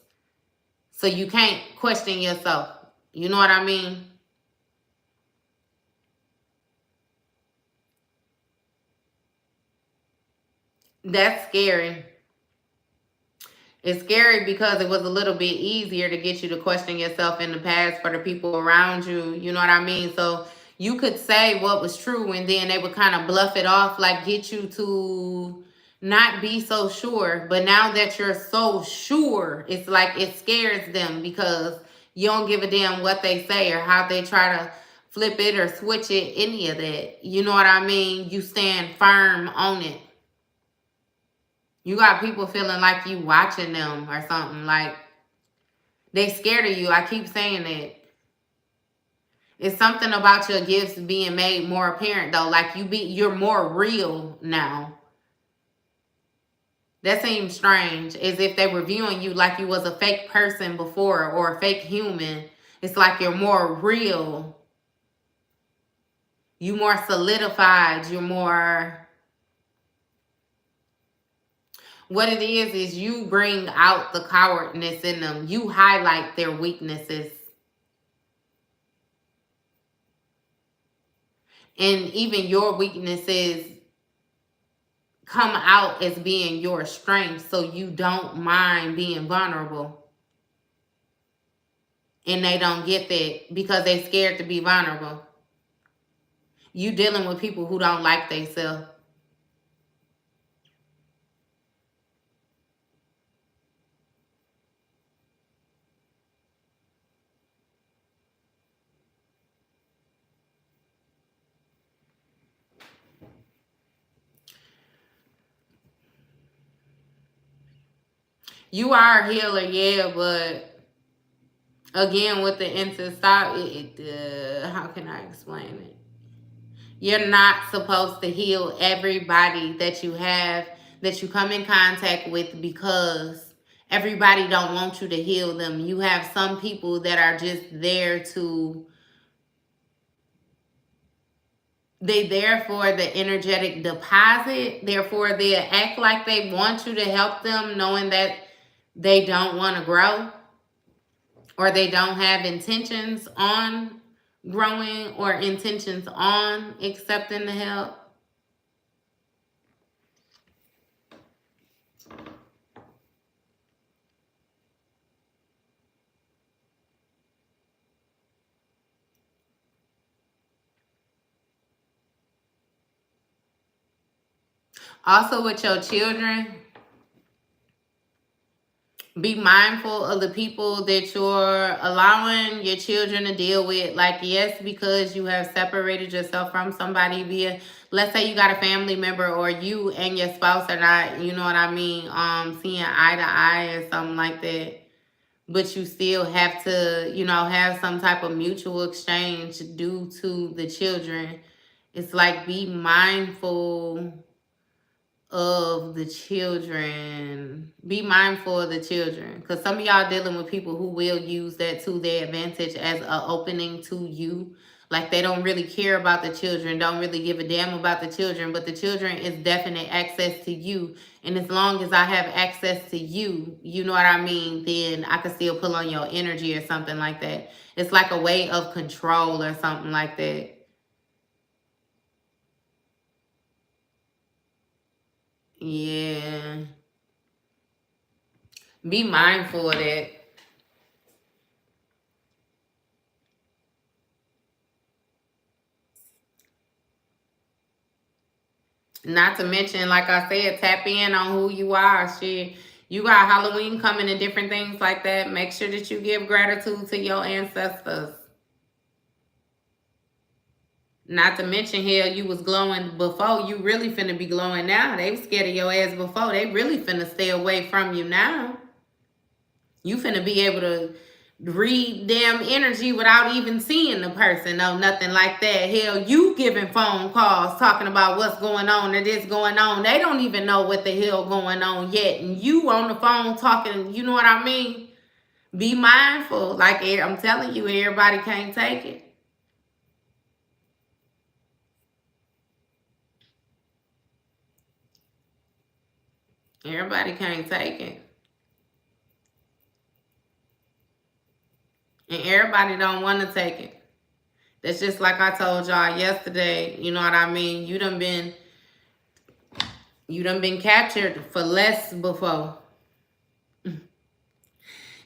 So you can't question yourself. You know what I mean? That's scary. It's scary because it was a little bit easier to get you to question yourself in the past for the people around you. You know what I mean? So you could say what was true, and then they would kind of bluff it off, like get you to not be so sure. But now that you're so sure, it's like it scares them, because you don't give a damn what they say or how they try to flip it or switch it, any of that. You know what I mean? You stand firm on it. You got people feeling like you watching them or something. Like, they scared of you. I keep saying that. It's something about your gifts being made more apparent though. Like, you're more real now. That seems strange, as if they were viewing you like you was a fake person before or a fake human. It's like you're more real. You more solidified. You're more... What it is you bring out the cowardness in them. You highlight their weaknesses. And even your weaknesses come out as being your strength, so you don't mind being vulnerable. And they don't get that because they scared to be vulnerable. You dealing with people who don't like themselves. You are a healer, yeah, but again, with the stop, how can I explain it? You're not supposed to heal everybody that you have, that you come in contact with, because everybody don't want you to heal them. You have some people that are just there to... They there for the energetic deposit. Therefore, they act like they want you to help them, knowing that they don't want to grow, or they don't have intentions on growing or intentions on accepting the help. Also, with your children, be mindful of the people that you're allowing your children to deal with. Like, yes, because you have separated yourself from somebody via, let's say you got a family member, or you and your spouse are not, you know what I mean, seeing eye to eye or something like that. But you still have to, have some type of mutual exchange due to the children. It's like, be mindful of the children. Be mindful of the children, because some of y'all dealing with people who will use that to their advantage as an opening to you. Like, they don't really care about the children, don't really give a damn about the children, but the children is definite access to you. And as long as I have access to you, you know what I mean, then I can still pull on your energy or something like that. It's like a way of control or something like that. Yeah. Be mindful of that. Not to mention, like I said, tap in on who you are. Shit, you got Halloween coming and different things like that. Make sure that you give gratitude to your ancestors. Not to mention, hell, you was glowing before. You really finna be glowing now. They was scared of your ass before. They really finna stay away from you now. You finna be able to read damn energy without even seeing the person. No, nothing like that. Hell, you giving phone calls talking about what's going on or this going on. They don't even know what the hell going on yet. And you on the phone talking, you know what I mean? Be mindful. Like, I'm telling you, everybody can't take it. Everybody can't take it. And everybody don't want to take it. That's just like I told y'all yesterday. You know what I mean? You done been captured for less before.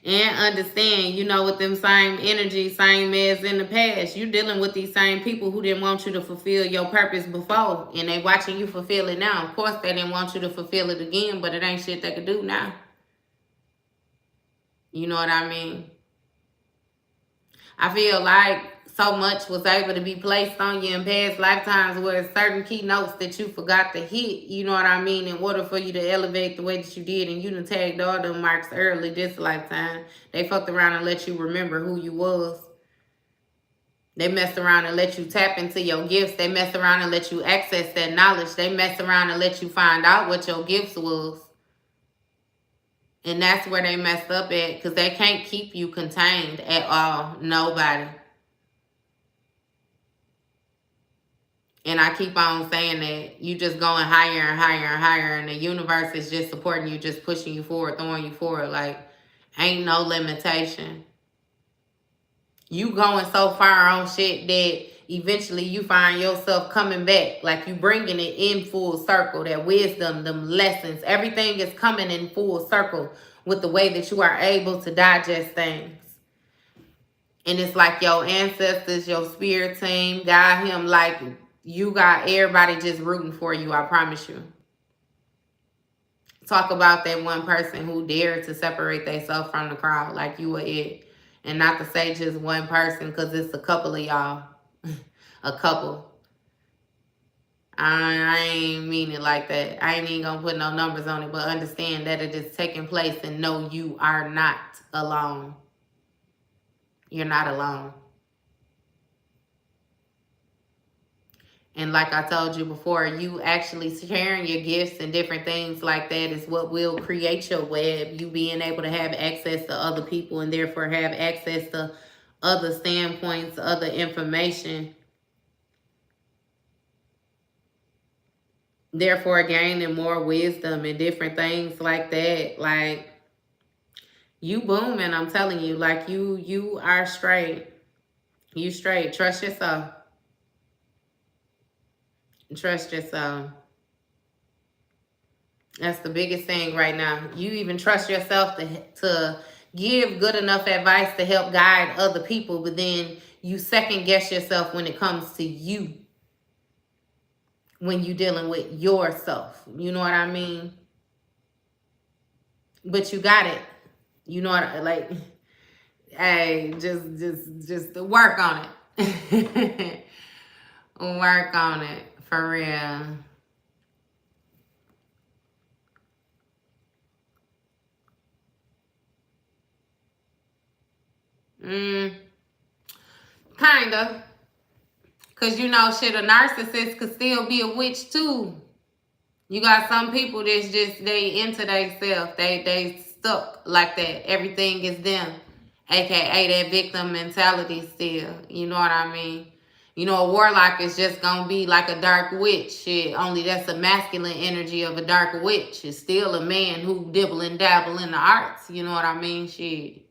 And understand, with them same energy, same as in the past, you dealing with these same people who didn't want you to fulfill your purpose before. And they watching you fulfill it now. Of course, they didn't want you to fulfill it again, but it ain't shit they could do now. You know what I mean? I feel like so much was able to be placed on you in past lifetimes, where certain keynotes that you forgot to hit, you know what I mean, in order for you to elevate the way that you did, and you done tagged all them marks early this lifetime. They fucked around and let you remember who you was. They messed around and let you tap into your gifts. They messed around and let you access that knowledge. They messed around and let you find out what your gifts was. And that's where they messed up at, because they can't keep you contained at all. Nobody. And I keep on saying that you just going higher and higher and higher, and the universe is just supporting you, just pushing you forward, throwing you forward. Like, ain't no limitation. You going so far on shit that eventually you find yourself coming back. Like, you bringing it in full circle. That wisdom, them lessons, everything is coming in full circle with the way that you are able to digest things. And it's like your ancestors, your spirit team, got him. Like, you got everybody just rooting for you, I promise you. Talk about that one person who dared to separate themselves from the crowd, like you were it. And not to say just one person, because it's a couple of y'all. A couple. I ain't mean it like that. I ain't even gonna put no numbers on it, but understand that it is taking place, and know you are not alone. You're not alone. And like I told you before, you actually sharing your gifts and different things like that is what will create your web. You being able to have access to other people, and therefore have access to other standpoints, other information. Therefore gaining more wisdom and different things like that. Like, you booming, I'm telling you. Like, you are straight. You straight. Trust yourself. Trust yourself. That's the biggest thing right now. You even trust yourself to give good enough advice to help guide other people, but then you second guess yourself when it comes to you, when you dealing with yourself. You know what I mean? But you got it. You know what, like, hey, just work on it. Work on it, for real. Kinda. Cause you know, shit, a narcissist could still be a witch too. You got some people that's just, they into themselves. They stuck like that. Everything is them. AKA that victim mentality still. You know what I mean? You know, a warlock is just gonna be like a dark witch. Shit, only that's a masculine energy of a dark witch. It's still a man who dibble and dabble in the arts. You know what I mean? Shit.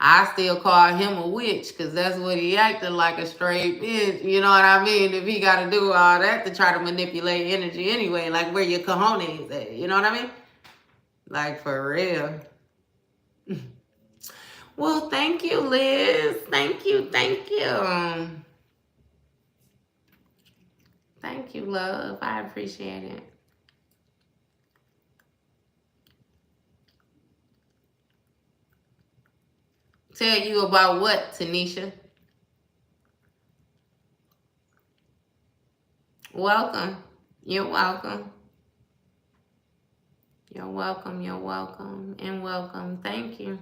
I still call him a witch, because that's what he acted like, a straight bitch. You know what I mean? If he got to do all that to try to manipulate energy anyway, like, where your cojones at? You know what I mean? Like, for real. Well, thank you, Liz. Thank you. Thank you. Thank you, love. I appreciate it. Tell you about what, Tanisha? Welcome. You're welcome. You're welcome. You're welcome. And welcome. Thank you.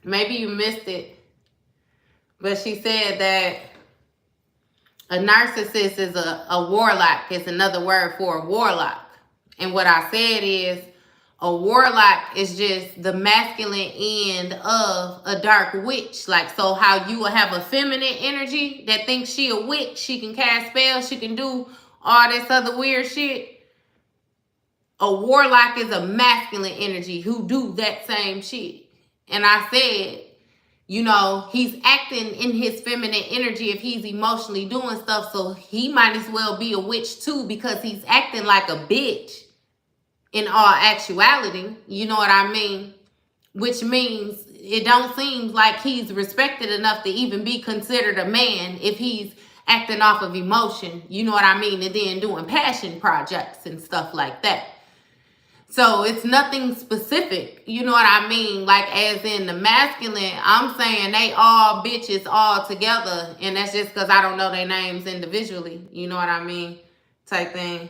Maybe you missed it, but she said that a narcissist is a warlock. It's another word for a warlock. And what I said is, a warlock is just the masculine end of a dark witch. Like, so how you will have a feminine energy that thinks she a witch, she can cast spells, she can do all this other weird shit. A warlock is a masculine energy who do that same shit. And I said, you know, he's acting in his feminine energy if he's emotionally doing stuff. So he might as well be a witch too, because he's acting like a bitch in all actuality. You know what I mean? Which means it don't seem like he's respected enough to even be considered a man if he's acting off of emotion. You know what I mean? And then doing passion projects and stuff like that. So it's nothing specific, you know what I mean? Like, as in the masculine, I'm saying they all bitches all together. And that's just because I don't know their names individually, you know what I mean? type thing.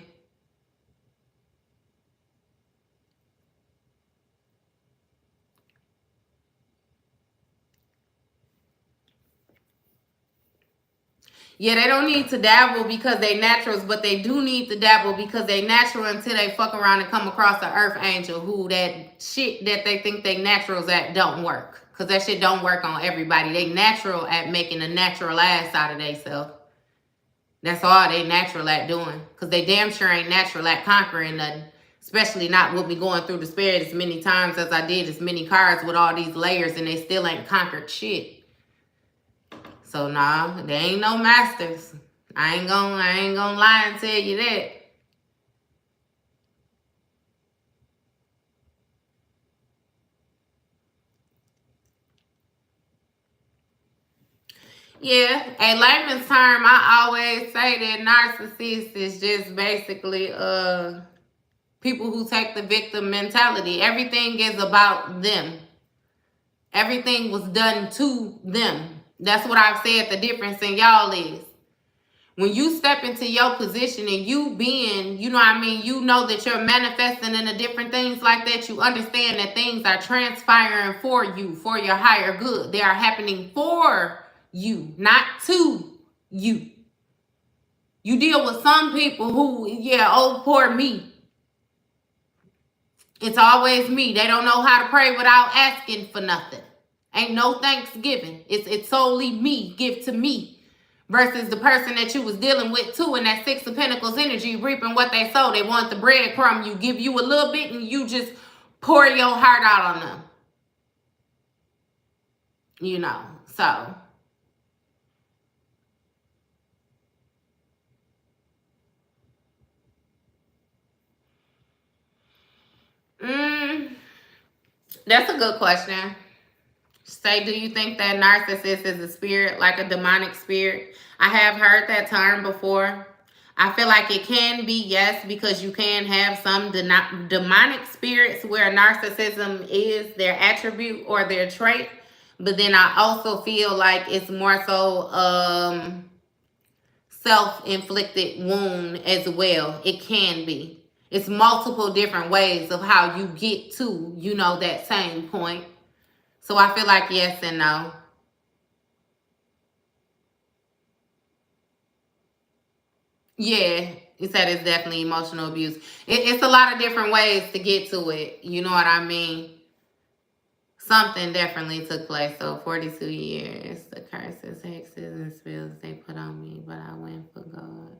Yeah, they don't need to dabble because they naturals, but they do need to dabble because they natural until they fuck around and come across an earth angel who that shit that they think they naturals at don't work. Because that shit don't work on everybody. They natural at making a natural ass out of themselves. That's all they natural at doing. Because they damn sure ain't natural at conquering nothing. Especially not with me going through the spirit as many times as I did, as many cards with all these layers, and they still ain't conquered shit. So nah, they ain't no masters. I ain't gonna lie and tell you that. Yeah, a layman's term, I always say that narcissist is just basically people who take the victim mentality. Everything is about them. Everything was done to them. That's what I've said the difference in y'all is. When you step into your position and you being, you know what I mean, you know that you're manifesting into different things like that, you understand that things are transpiring for you, for your higher good. They are happening for you, not to you. You deal with some people who, yeah, oh, poor me. It's always me. They don't know how to pray without asking for nothing. Ain't no thanksgiving. It's solely me, give to me. Versus the person that you was dealing with too in that Six of Pentacles energy, reaping what they sow. They want the breadcrumb. You give you a little bit and you just pour your heart out on them. You know, so. That's a good question. Say, do you think that narcissist is a spirit, like a demonic spirit? I have heard that term before. I feel like it can be, yes, because you can have some demonic spirits where narcissism is their attribute or their trait. But then I also feel like it's more so self-inflicted wound as well. It can be. It's multiple different ways of how you get to, you know, that same point. So I feel like yes and no. Yeah, you said it's definitely emotional abuse. It's a lot of different ways to get to it. You know what I mean? Something definitely took place. So 42 years, the curses, hexes, and spells they put on me, but I went for God.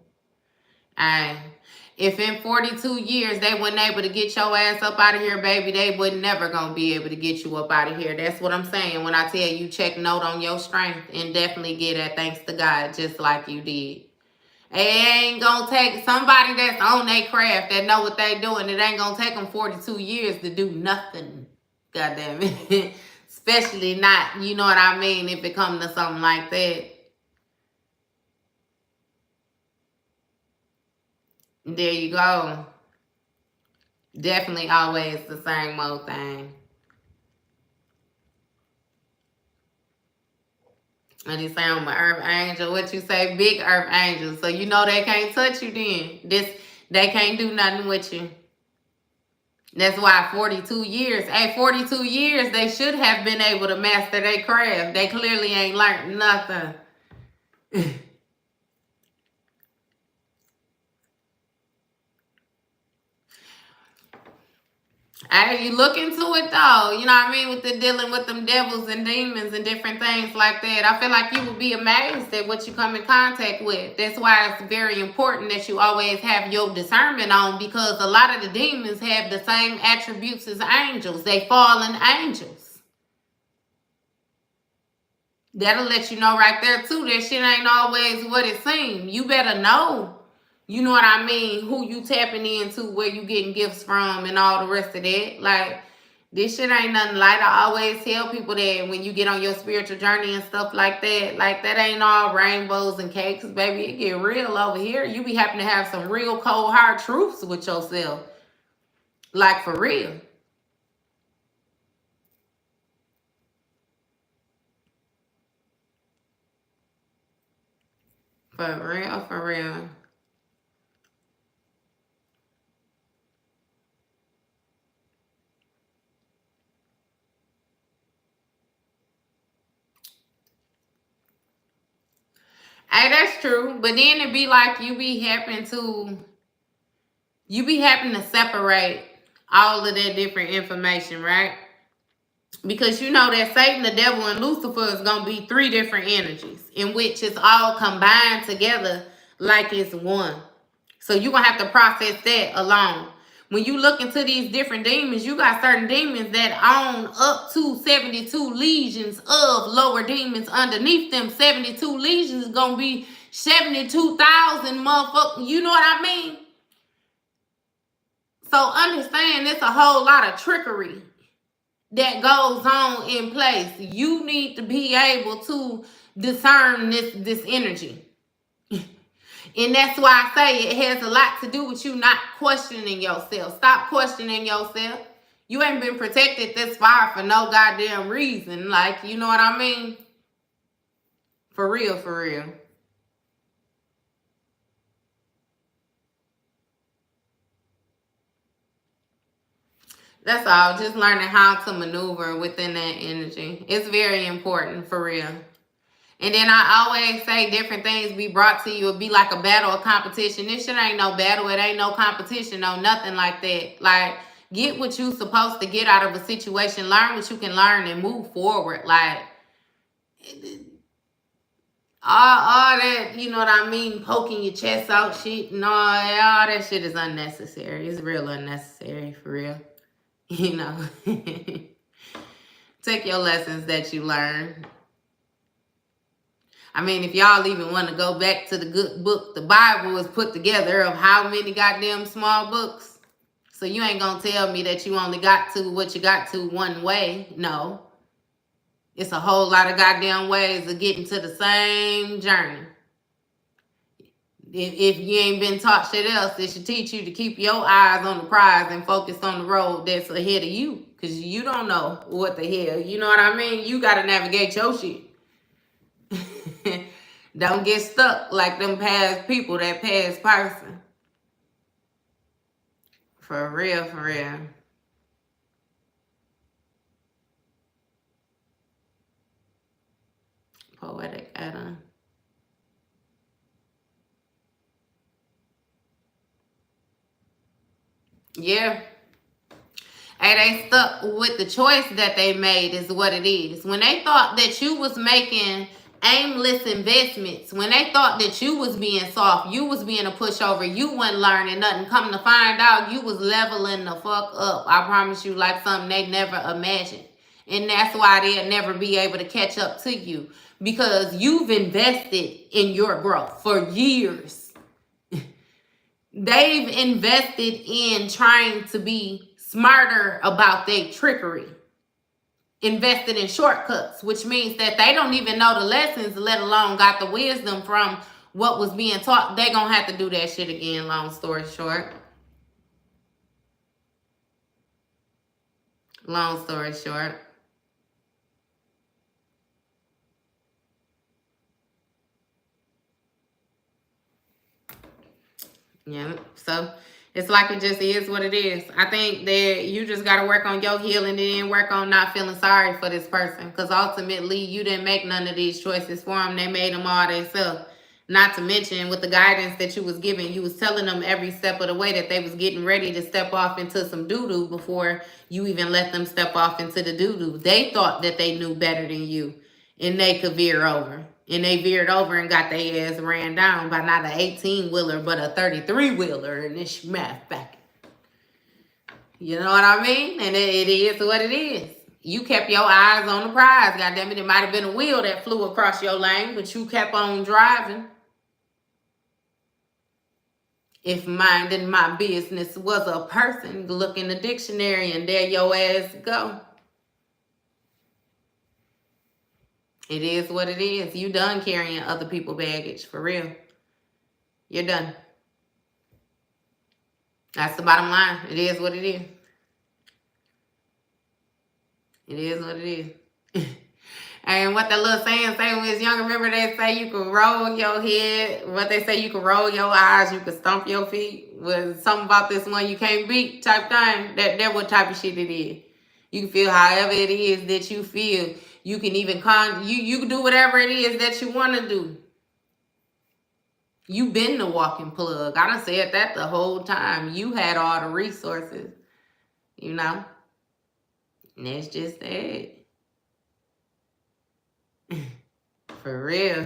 If in 42 years they wasn't able to get your ass up out of here, baby, they would never gonna be able to get you up out of here. That's what I'm saying when I tell you check note on your strength and definitely get that thanks to God, just like you did. It ain't gonna take somebody that's on their craft that know what they doing. It ain't gonna take them 42 years to do nothing. God damn it. Especially not, you know what I mean, if it comes to something like that. There you go. Definitely always the same old thing. And you say I'm an earth angel. What you say? Big earth angel. So you know they can't touch you then. They can't do nothing with you. That's why 42 years. Hey, 42 years, they should have been able to master their craft. They clearly ain't learned nothing. Hey, you look into it though, you know what I mean, with the dealing with them devils and demons and different things like that. I feel like you would be amazed at what you come in contact with. That's why it's very important that you always have your discernment on, because a lot of the demons have the same attributes as angels. They fallen angels. That'll let you know right there too that shit ain't always what it seems. You better know. You know what I mean? Who you tapping into, where you getting gifts from, and all the rest of that. Like, this shit ain't nothing light. I always tell people that when you get on your spiritual journey and stuff like that ain't all rainbows and cakes, baby. It get real over here. You be having to have some real cold hard truths with yourself. Like, for real. For real, for real. Hey, that's true. But then it be like you be having to separate all of that different information, right? Because you know that Satan, the devil, and Lucifer is gonna be three different energies in which it's all combined together like it's one. So you're gonna have to process that alone. When you look into these different demons, you got certain demons that own up to 72 legions of lower demons underneath them. 72 legions is gonna be 72,000 motherfuckers. You know what I mean? So understand it's a whole lot of trickery that goes on in place. You need to be able to discern this energy. And that's why I say it has a lot to do with you not questioning yourself. Stop questioning yourself. You ain't been protected this far for no goddamn reason. Like, you know what I mean? For real, for real. That's all. Just learning how to maneuver within that energy. It's very important, for real. And then I always say different things be brought to you. It'd be like a battle, a competition. This shit ain't no battle. It ain't no competition, no nothing like that. Like, get what you supposed to get out of a situation. Learn what you can learn and move forward. Like, all that, you know what I mean, poking your chest out shit and all that shit is unnecessary. It's real unnecessary, for real. You know. Take your lessons that you learn. I mean, if y'all even want to go back to the good book, the Bible was put together of how many goddamn small books. So you ain't going to tell me that you only got to what you got to one way. No. It's a whole lot of goddamn ways of getting to the same journey. If you ain't been taught shit else, it should teach you to keep your eyes on the prize and focus on the road that's ahead of you. Because you don't know what the hell. You know what I mean? You got to navigate your shit. Don't get stuck like them past people, that past person. For real, for real. Poetic Adam. Yeah. And they stuck with the choice that they made is what it is. When they thought that you was making aimless investments, when they thought that you was being soft, you was being a pushover, you wasn't learning nothing, come to find out you was leveling the fuck up. I promise you, like something they never imagined. And that's why they'll never be able to catch up to you. Because you've invested in your growth for years. They've invested in trying to be smarter about their trickery. Invested in shortcuts, which means that they don't even know the lessons, let alone got the wisdom from what was being taught. They gonna have to do that shit again, long story short. Long story short. Yeah, so it's like it just is what it is. I think that you just got to work on your healing and then work on not feeling sorry for this person. Because ultimately, you didn't make none of these choices for them. They made them all themselves. Not to mention, with the guidance that you was giving, you was telling them every step of the way that they was getting ready to step off into some doo-doo before you even let them step off into the doo-doo. They thought that they knew better than you. And they could veer over. And they veered over and got their ass ran down by not an 18-wheeler, but a 33-wheeler. And this math back. You know what I mean? And it is what it is. You kept your eyes on the prize. Goddamn it, it might have been a wheel that flew across your lane, but you kept on driving. If minding my business was a person, look in the dictionary and there your ass go. It is what it is. You done carrying other people's baggage, for real. You're done. That's the bottom line. It is what it is. It is what it is. And what that little saying say when we was younger, remember they say you can roll your head. What they say you can roll your eyes, you can stomp your feet. Was something about this one you can't beat type thing. That what type of shit it is. You can feel however it is that you feel. You can even you can do whatever it is that you want to do. You been the walking plug. I done said that the whole time. You had all the resources, you know? And it's just that. For real.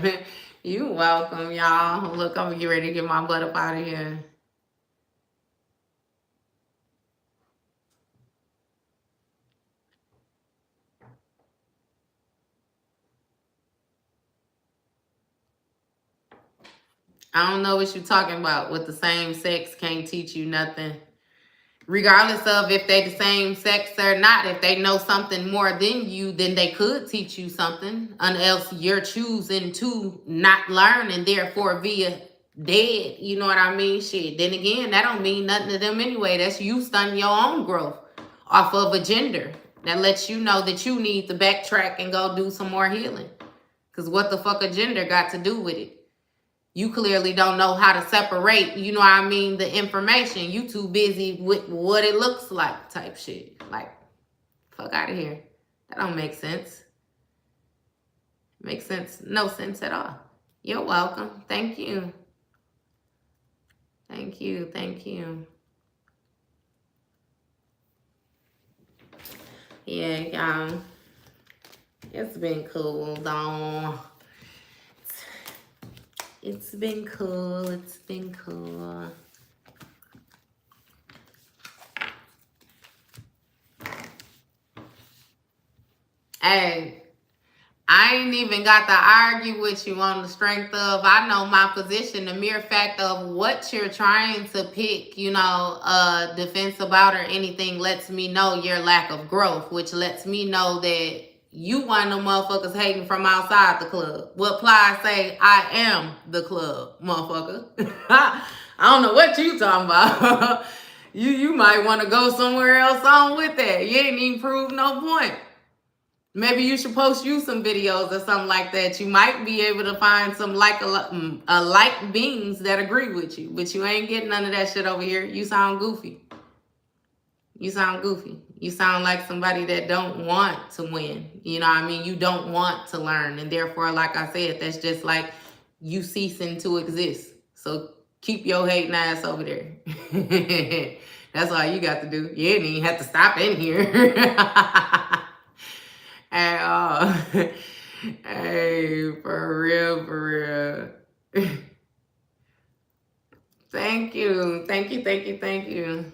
You welcome, y'all. Look, I'm gonna get ready to get my butt up out of here. I don't know what you're talking about. With the same sex can't teach you nothing. Regardless of if they the same sex or not, if they know something more than you, then they could teach you something. Unless you're choosing to not learn and therefore via dead. You know what I mean? Shit. Then again, that don't mean nothing to them anyway. That's you stunning your own growth off of a gender. That lets you know that you need to backtrack and go do some more healing. Because what the fuck a gender got to do with it? You clearly don't know how to separate, you know what I mean, the information. You too busy with what it looks like type shit. Like, fuck out of here. That don't make sense. Makes sense. No sense at all. You're welcome. Thank you. Thank you. Thank you. Yeah, y'all. It's been cool, though. It's been cool. It's been cool. Hey, I ain't even got to argue with you on the strength of, I know my position. The mere fact of what you're trying to pick, you know, defense about or anything lets me know your lack of growth, which lets me know that you one of them motherfuckers hating from outside the club. What Ply say, I am the club, motherfucker. I don't know what you talking about. You might want to go somewhere else on with that. You ain't even proved no point. Maybe you should post you some videos or something like that. You might be able to find some like beings that agree with you. But you ain't getting none of that shit over here. You sound goofy. You sound goofy. You sound like somebody that don't want to win. You know what I mean? You don't want to learn. And therefore, like I said, that's just like you ceasing to exist. So keep your hating ass over there. That's all you got to do. You didn't even have to stop in here. At all. Hey, for real, for real. Thank you. Thank you, thank you, thank you.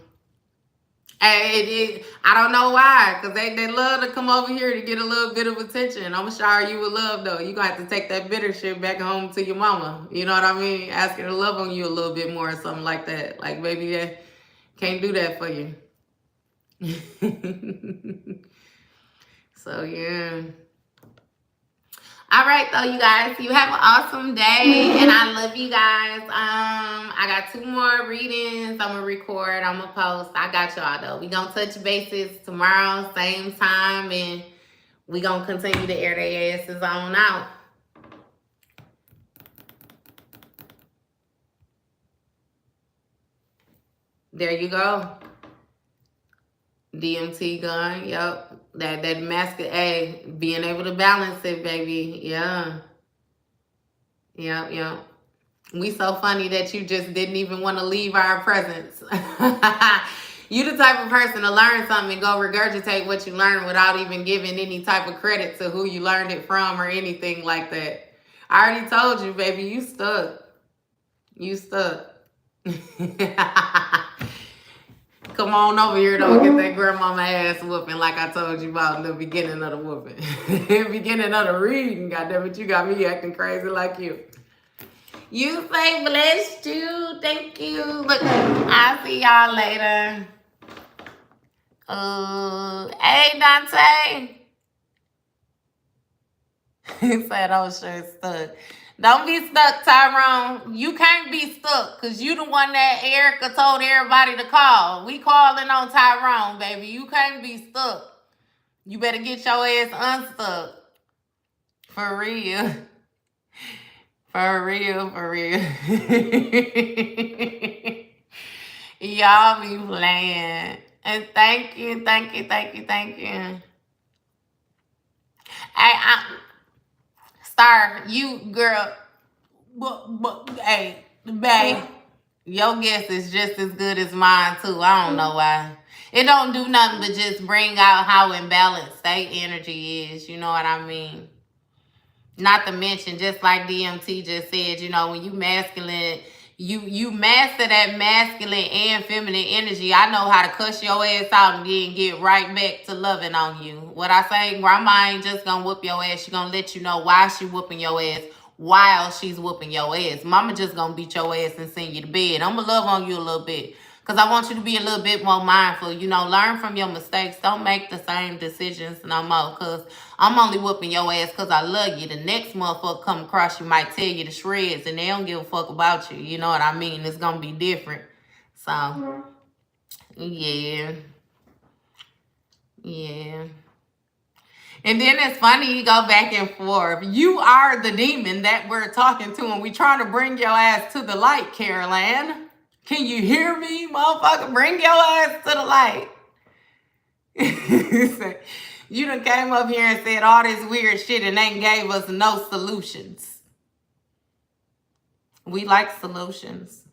Hey, I don't know why, because they love to come over here to get a little bit of attention. I'm sure you would love, though. You're going to have to take that bitter shit back home to your mama. You know what I mean? Ask her to love on you a little bit more or something like that. Like, baby, they can't do that for you. So, yeah. All right, though, you guys. You have an awesome day, and I love you guys. I got 2 more readings. I'm gonna record. I'm gonna post. I got y'all though. We gonna touch bases tomorrow, same time, and we gonna continue to air their asses on out. There you go. DMT gun. Yep. That masculine. Hey, being able to balance it, baby. Yeah. Yep. We so funny that you just didn't even want to leave our presence. You the type of person to learn something and go regurgitate what you learned without even giving any type of credit to who you learned it from or anything like that. I already told you, baby, you stuck. You stuck. Come on over here, don't get that grandmama ass whooping like I told you about in the beginning of the whooping. Beginning of the reading, goddammit, you got me acting crazy like you. You say blessed you. Thank you. Look, I'll see y'all later. Hey, Dante. He said, oh, sure, stuck. Don't be stuck, Tyrone. You can't be stuck because you the one that Erica told everybody to call. We calling on Tyrone, baby. You can't be stuck. You better get your ass unstuck. For real. For real, for real. Y'all be playing. And thank you. Hey, Star, you girl, hey, Babe, your guess is just as good as mine, too. I don't know why. It don't do nothing but just bring out how imbalanced their energy is. You know what I mean? Not to mention, just like DMT just said, you know, when you masculine, you master that masculine and feminine energy. I know how to cuss your ass out and then get right back to loving on you. What I say, grandma ain't just gonna whoop your ass. She gonna let you know why she whooping your ass while she's whooping your ass. Mama just gonna beat your ass and send you to bed. I'm gonna love on you a little bit. Because I want you to be a little bit more mindful. You know, learn from your mistakes. Don't make the same decisions no more. Because I'm only whooping your ass because I love you. The next motherfucker come across you might tear you to shreds. And they don't give a fuck about you. You know what I mean? It's going to be different. So, yeah. Yeah. And then it's funny, you go back and forth. You are the demon that we're talking to. And we trying to bring your ass to the light, Caroline. Can you hear me, motherfucker? Bring your ass to the light. You done came up here and said all this weird shit and ain't gave us no solutions. We like solutions.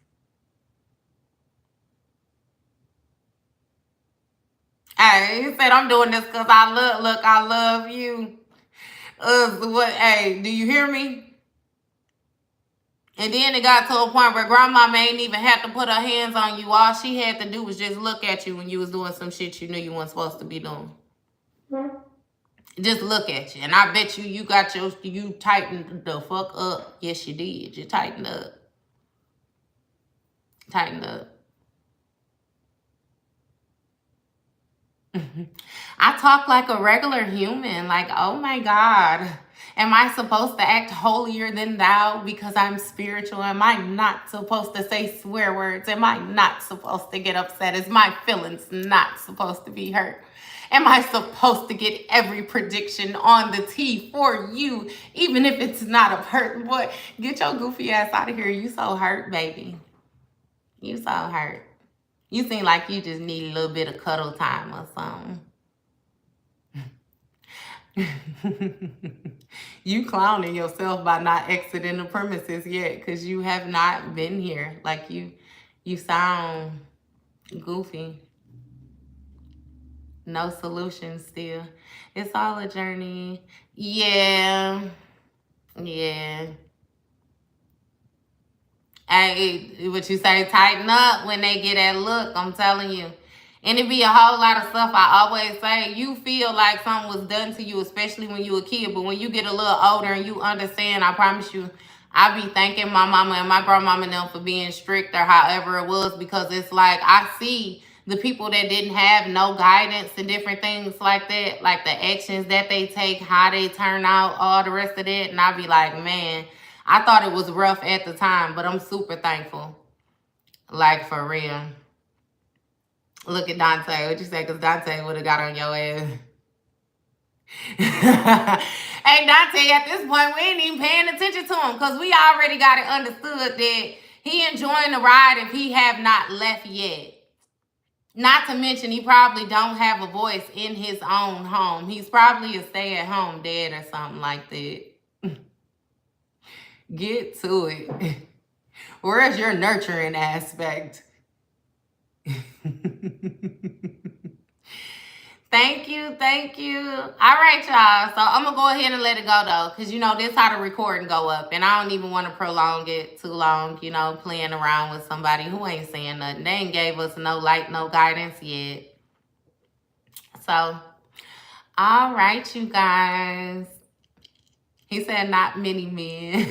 Hey, he said I'm doing this because I love you. What? Hey, do you hear me? And then it got to a point where grandma ain't even have to put her hands on you. All she had to do was just look at you when you was doing some shit you knew you weren't supposed to be doing. Just look at you. And I bet you tightened the fuck up. Yes, you did. You tightened up. Tightened up. I talk like a regular human. Like, oh my God. Am I supposed to act holier than thou because I'm spiritual? Am I not supposed to say swear words? Am I not supposed to get upset? Is my feelings not supposed to be hurt? Am I supposed to get every prediction on the tee for you, even if it's not a hurt? Boy, get your goofy ass out of here. You so hurt, baby. You so hurt. You seem like you just need a little bit of cuddle time or something. You clowning yourself by not exiting the premises yet because you have not been here. Like you sound goofy. No solution still. It's all a journey. Yeah. Yeah. Hey, what you say, tighten up when they get that look, I'm telling you. And it be a whole lot of stuff I always say. You feel like something was done to you, especially when you a kid. But when you get a little older and you understand, I promise you, I be thanking my mama and my grandmama and them for being strict or however it was. Because it's like, I see the people that didn't have no guidance and different things like that. Like the actions that they take, how they turn out, all the rest of that. And I be like, man, I thought it was rough at the time. But I'm super thankful. Like, for real. Look at Dante. What you say? Because Dante would have got on your ass. Hey, Dante, at this point, we ain't even paying attention to him because we already got it understood that he enjoying the ride if he have not left yet. Not to mention, he probably don't have a voice in his own home. He's probably a stay-at-home dad or something like that. Get to it. Where's your nurturing aspect? Thank you, thank you. All right, y'all. So I'm gonna go ahead and let it go though, because you know this how the recording go up, and I don't even want to prolong it too long. You know, playing around with somebody who ain't saying nothing. They ain't gave us no light, no guidance yet. So, all right, you guys. He said not many men.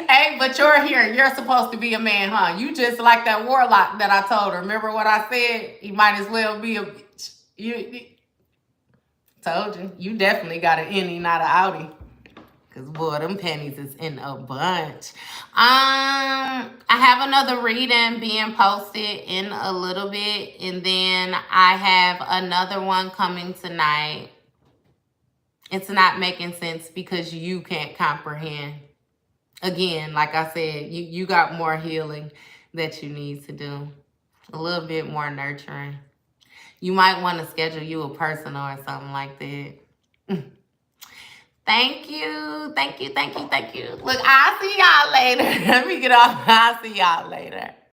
Hey, but you're here. You're supposed to be a man, huh? You just like that warlock that I told her. Remember what I said? You might as well be a bitch. You told you. You definitely got an innie, not an outie. Because, boy, them pennies is in a bunch. I have another reading being posted in a little bit. And then I have another one coming tonight. It's not making sense because you can't comprehend. Again, like I said, you got more healing that you need to do. A little bit more nurturing. You might want to schedule you a personal or something like that. Thank you. Thank you. Thank you. Thank you. Look, I'll see y'all later. Let me get off. I'll see y'all later.